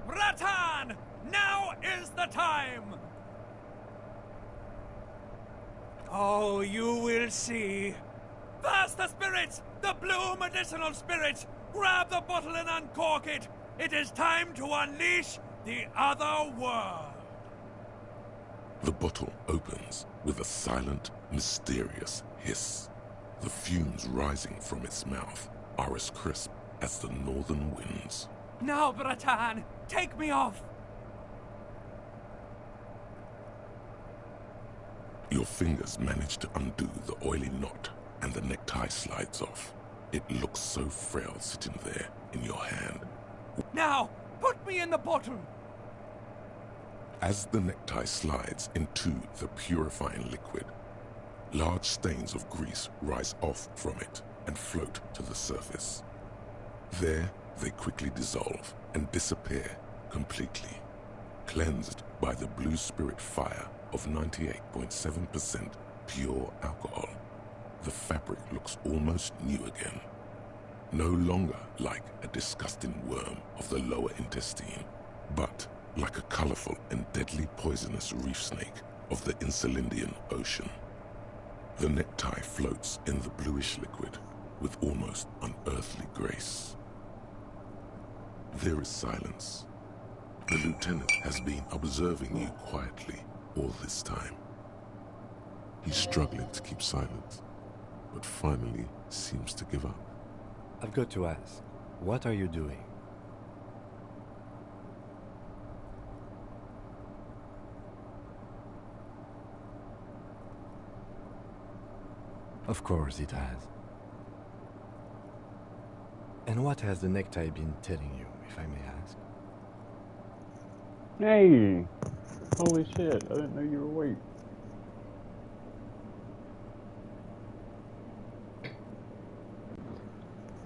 Ratan! Now is the time! Oh, you will see. First the spirits! The blue medicinal spirits! Grab the bottle and uncork it! It is time to unleash the other world! The bottle opens with a silent, mysterious hiss. The fumes rising from its mouth are as crisp as the northern winds. Now, Ratan, take me off! Your fingers manage to undo the oily knot, and the necktie slides off. It looks so frail sitting there in your hand. Now, put me in the bottle! As the necktie slides into the purifying liquid, large stains of grease rise off from it and float to the surface. There, they quickly dissolve and disappear completely, cleansed by the blue spirit fire of 98.7% pure alcohol. The fabric looks almost new again, no longer like a disgusting worm of the lower intestine, but like a colorful and deadly poisonous reef snake of the Insulindian Ocean. The necktie floats in the bluish liquid with almost unearthly grace. There is silence. The lieutenant has been observing you quietly all this time. He's struggling to keep silent, but finally seems to give up. I've got to ask, what are you doing? Of course it has. And what has the necktie been telling you, if I may ask? Hey! Holy shit, I didn't know you were awake.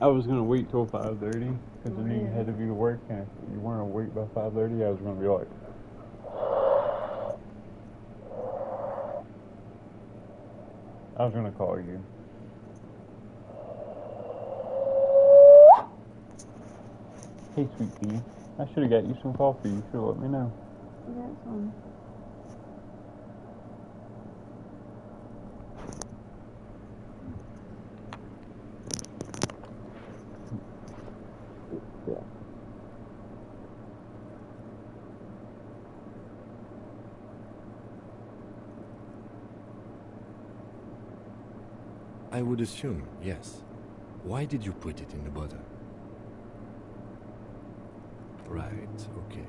I was gonna wait till 5:30, because I knew you had to be to work, and if you weren't awake by 5:30, I was gonna be like... I was gonna call you. Hey, sweet pea. I should have got you some coffee. You should have let me know. Yeah, it's on. Yeah. I would assume, yes. Why did you put it in the bottle? Right, okay.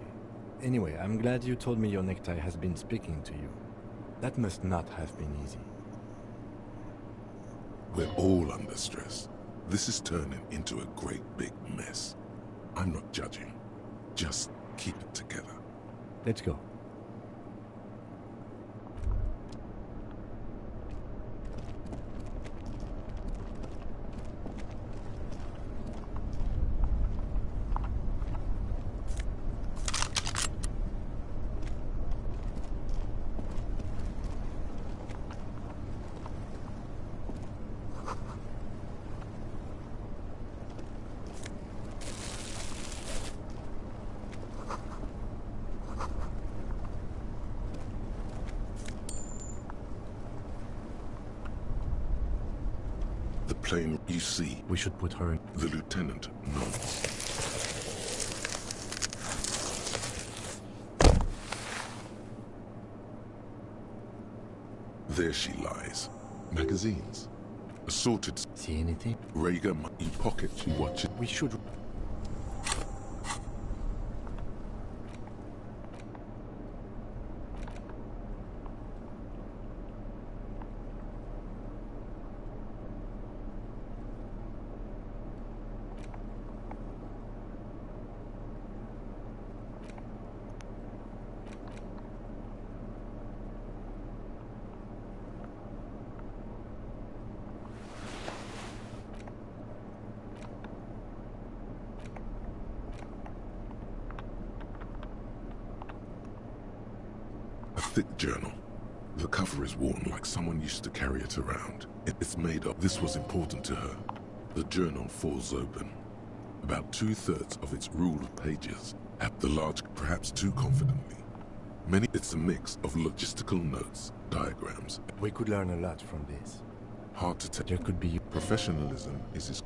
Anyway, I'm glad you told me your necktie has been speaking to you. That must not have been easy. We're all under stress. This is turning into a great big mess. I'm not judging. Just keep it together. Let's go. The plane you see. We should put her in. The lieutenant nods. There she lies. Magazines. Assorted. See anything? Rhaegar, you pocket, you watch it. We should... A thick journal. The cover is worn like someone used to carry it around. It's made up. This was important to her. The journal falls open. About 2/3 of its ruled pages have the large, perhaps too confidently. It's a mix of logistical notes, diagrams. We could learn a lot from this. Hard to tell. There could be... Professionalism is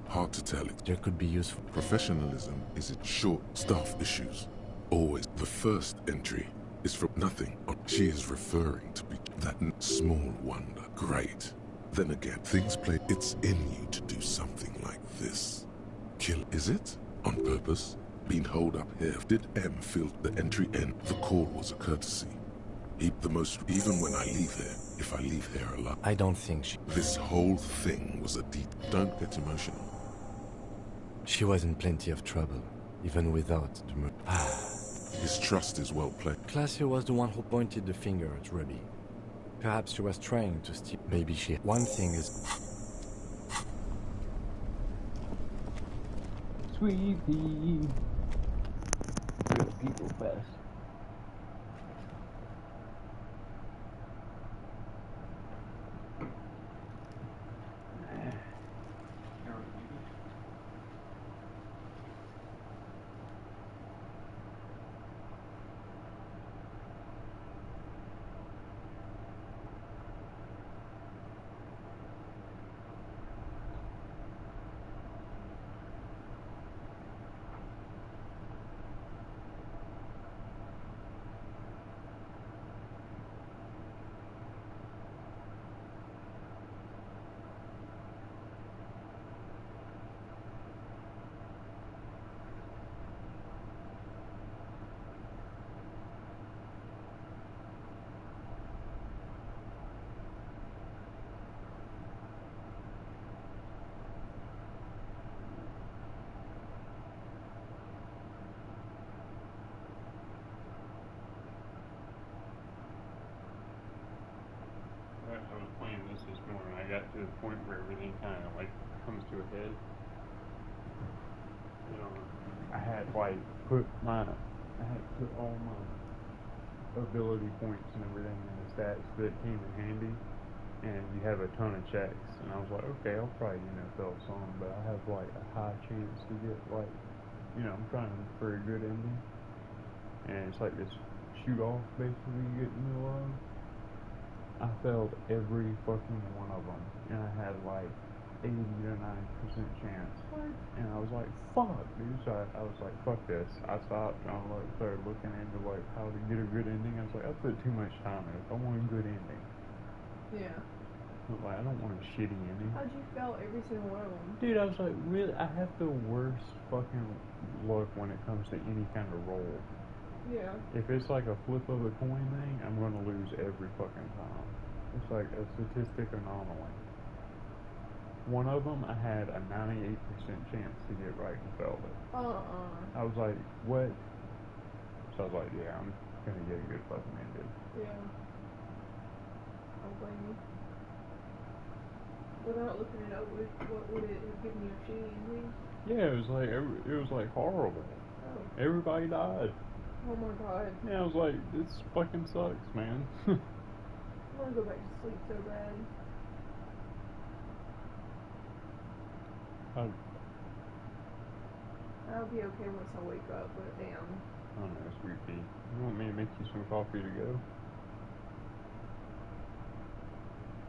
hard to tell it. There could be useful... Professionalism is its short staff issues. Always. The first entry is from nothing. She is referring to be that small wonder. Great. Then again, things play. It's in you to do something like this. Kill, is it? On purpose? Being holed up here. Did M feel the entry end? The call was a courtesy. Even when I leave here, if I leave here alive. I don't think she... This whole thing was a deep... Don't get emotional. She was in plenty of trouble, even without the... His trust is well played. Classio was the one who pointed the finger at Ruby. Perhaps she was trying to steal... Maybe she... One thing is... Sweet pea. Real people fast. got to the point where everything kind of like comes to a head. You know, I had like I had put all my ability points and everything in the stats that came in handy, and you have a ton of checks, and I was like, okay, I'll probably NFL some, but I have like a high chance to get like, I'm trying for a good ending, and it's like this shoot off basically you get in the middle of. I failed every fucking one of them, and I had like 80 to 90% chance. And I was like, fuck, dude. So I was like, fuck this. I stopped and I started looking into like how to get a good ending. I was like, I put too much time in it. I want a good ending. Yeah. I don't want a shitty ending. How'd you fail every single one of them? Dude, I was like, really? I have the worst fucking luck when it comes to any kind of roll. Yeah. If it's like a flip of a coin thing, I'm gonna lose every fucking time. It's like a statistic anomaly. One of them, I had a 98% chance to get right and failed it. I was like, what? So I was like, yeah, I'm gonna get a good fucking ending. Yeah. Don't blame me. Without looking it up, what would it have given you a shitty ending? Yeah, it was like horrible. Oh. Everybody died. Oh my god. Yeah, I was like, this fucking sucks, man. I want to go back to sleep so bad. I'll be okay once I wake up, but damn. Oh no, sweet pea. You want me to make you some coffee to go?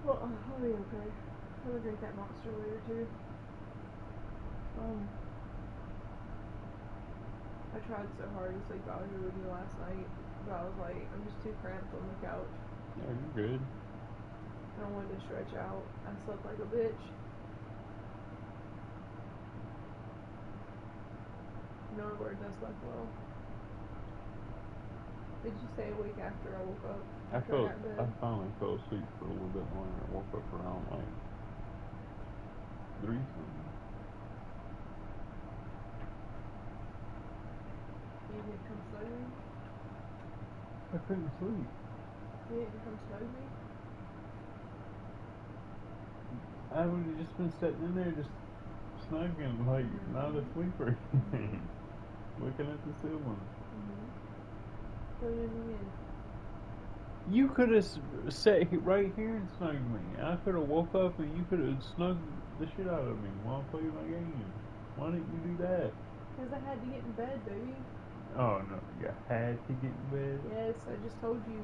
Well, I'll be okay. I'm gonna drink that monster later too. I tried so hard to sleep out here with you last night, but I was like, I'm just too cramped on the couch. No, you're good. And I wanted to stretch out. I slept like a bitch. In other words, I slept well. Did you stay awake after I woke up? I finally fell asleep for a little bit more and I woke up around like 3 something. You didn't come snug me? I couldn't sleep. You didn't come snug me? I would have just been sitting in there just snuggling, like not asleep or anything. Looking at the ceiling. What do you mean? You could have sat right here and snugged me. I could have woke up and you could have snugged the shit out of me while I played my game. Why didn't you do that? Because I had to get in bed, baby. Oh no, you had to get in bed? Yes, I just told you.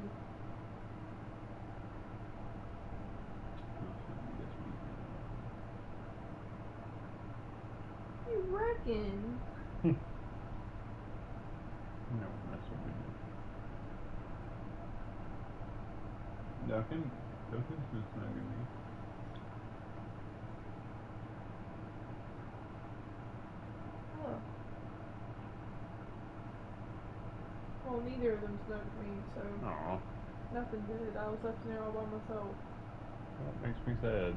You reckon? No, that's what we do. Duncan's been snugging me. Oh. Well, neither of them snugged me, so Aw. nothing did. I was left in there all by myself. That makes me sad.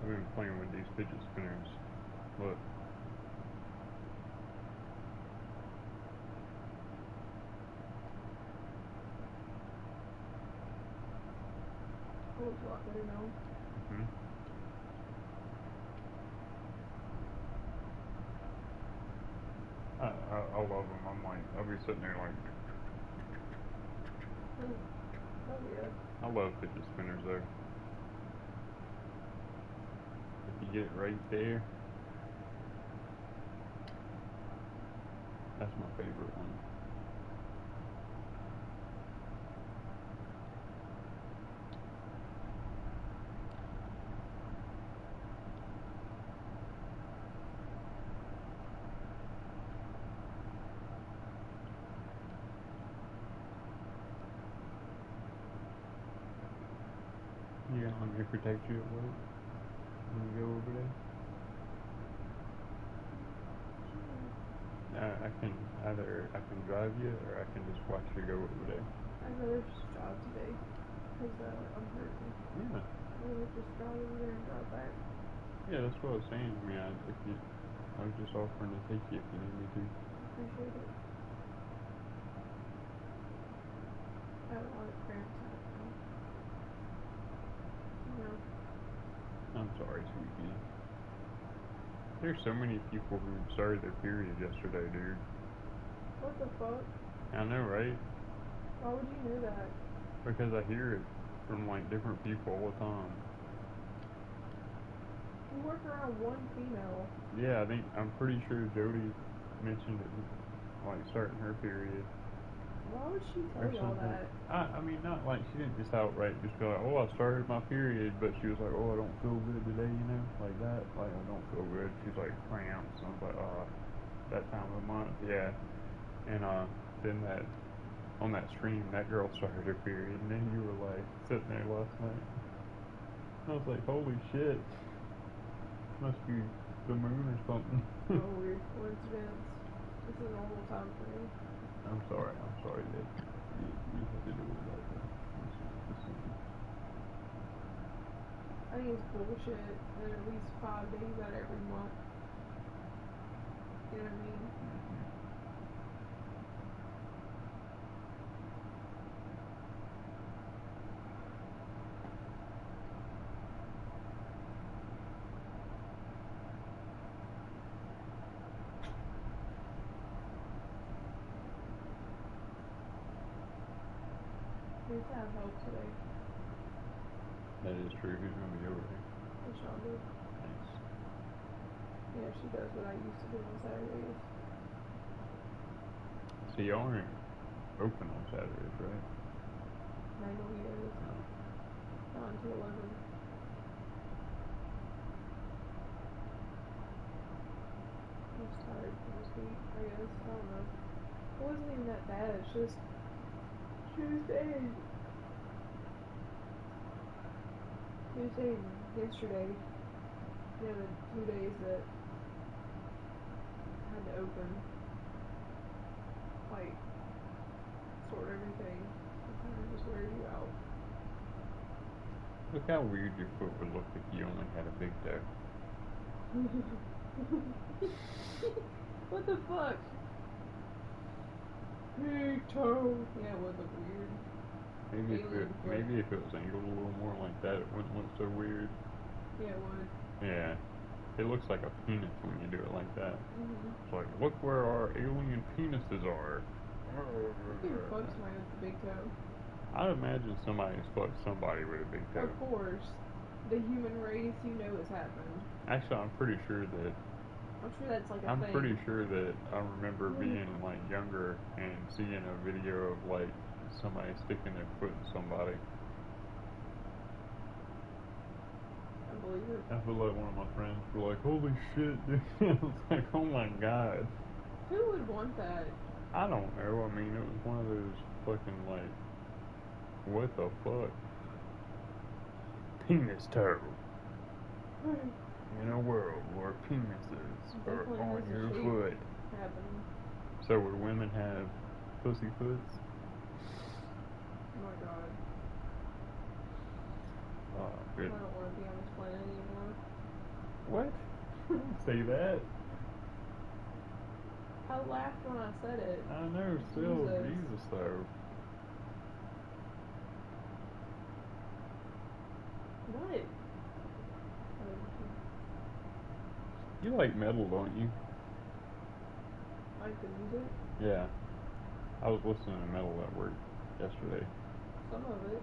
been playing with these fidget spinners. Look. It looks a lot better now. Hmm. I love them. I'm like, I'll be sitting there like. Oh yeah. I love fidget spinners though. If you get it right there, that's my favorite one. You gonna let me protect you at work when you go over there? I can I can drive you or I can just watch you go over there. I'd rather just drive today because I'm hurting. Yeah. I'd rather just drive over there and drive back. Yeah, that's what I was saying. I mean, I was just offering to take you if you need me to. Appreciate it. I have a lot of cramps out now. No. I'm sorry, sweetie. There's so many people who started their period yesterday, dude. What the fuck? I know, right? Why would you know that? Because I hear it from like different people all the time. You work around one female. Yeah, I'm pretty sure Jody mentioned it, like starting her period. Why would she tell y'all that? I mean, not like she didn't just outright just be like, oh, I started my period, but she was like, oh, I don't feel good today, you know, like that. Like, I don't feel good. She's like, cramps. And I was like, that time of the month, yeah. And then on that stream, that girl started her period, and then you were like sitting there last night. I was like, holy shit. Must be the moon or something. Oh, weird coincidence. It's a normal time for me. I'm sorry that you had to do it like that. I think it's bullshit that at least 5 days out of every month. You know what I mean? We used to have help today. That is true. Who's going to be over there? Shonda. Nice. Yeah, she does what I used to do on Saturdays. So y'all aren't open on Saturdays, right? Magnolia is. No. 9 to 11. I'm just tired from this week, I guess. I don't know. It wasn't even that bad. It's just Tuesday and yesterday, you know, the 2 days that I had to open, like, sort everything, it kind of just wears you out. Look how weird your foot would look if you only had a big toe. What the fuck? Big toe. Yeah, it would look weird. Maybe if it was angled a little more like that, it wouldn't look so weird. Yeah, it would. Yeah. It looks like a penis when you do it like that. Mm-hmm. It's like, look where our alien penises are. You can fuck somebody with a big toe. I'd imagine somebody's fucked somebody with a big toe. Of course. The human race, you know it's happened. Actually, I'm pretty sure that... I'm sure that's like a I'm thing. pretty sure that I remember being like younger and seeing a video of like somebody sticking their foot in somebody. I believe it. I feel like one of my friends were like, holy shit, dude. I was like, oh my god. Who would want that? I don't know. I mean, it was one of those fucking like, what the fuck? Penis toe. In a world where penises are on your foot. Happening. So would women have pussy foots? Oh my god. Oh, I good. don't want to be on this planet anymore. What? Say that? I laughed when I said it. I know, still, Jesus. Jesus though. What? You like metal, don't you? Like the music? Yeah. I was listening to metal at work yesterday. Some of it.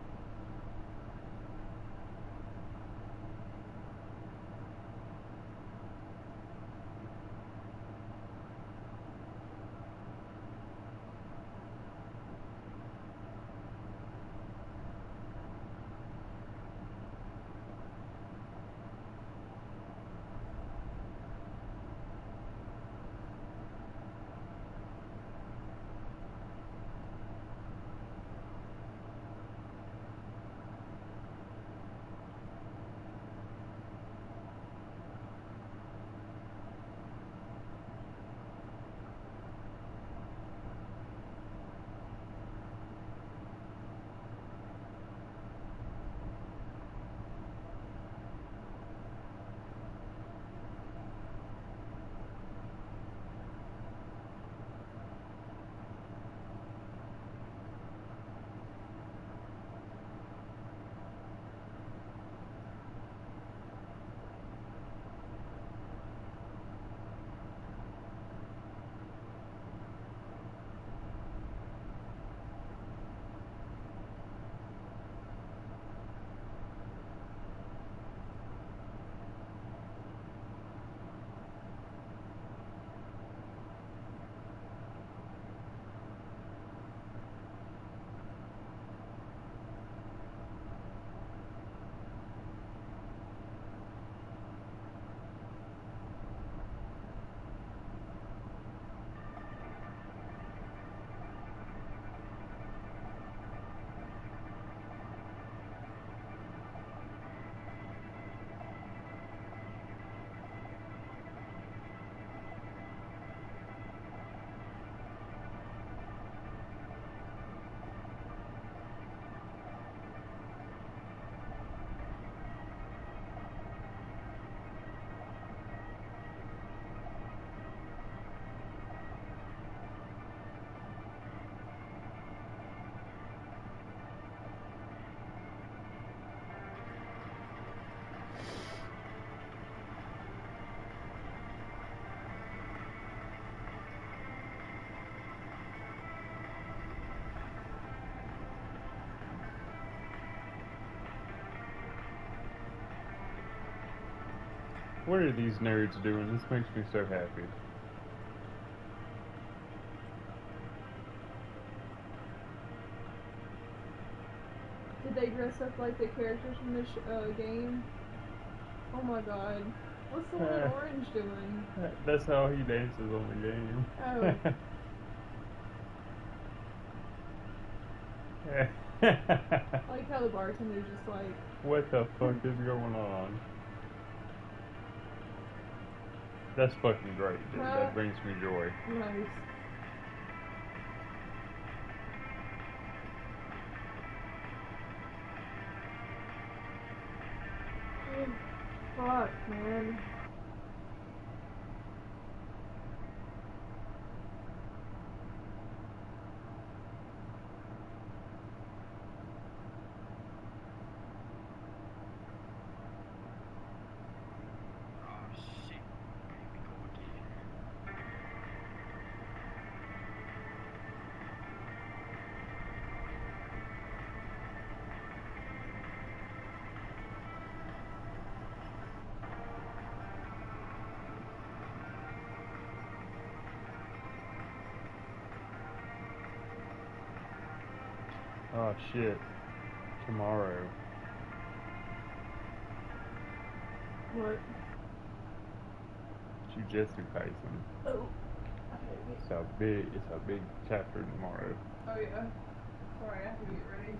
What are these nerds doing? This makes me so happy. Did they dress up like the characters from this game? Oh my god. What's the one in orange doing? That's how he dances on the game. Oh. I like how the bartender's just like... What the fuck is going on? That's fucking great, dude. That brings me joy. Nice. Fuck, man. Oh shit. Tomorrow. What? Jujutsu Kaisen. Oh. It's a big chapter tomorrow. Oh yeah. Sorry, I have to get ready.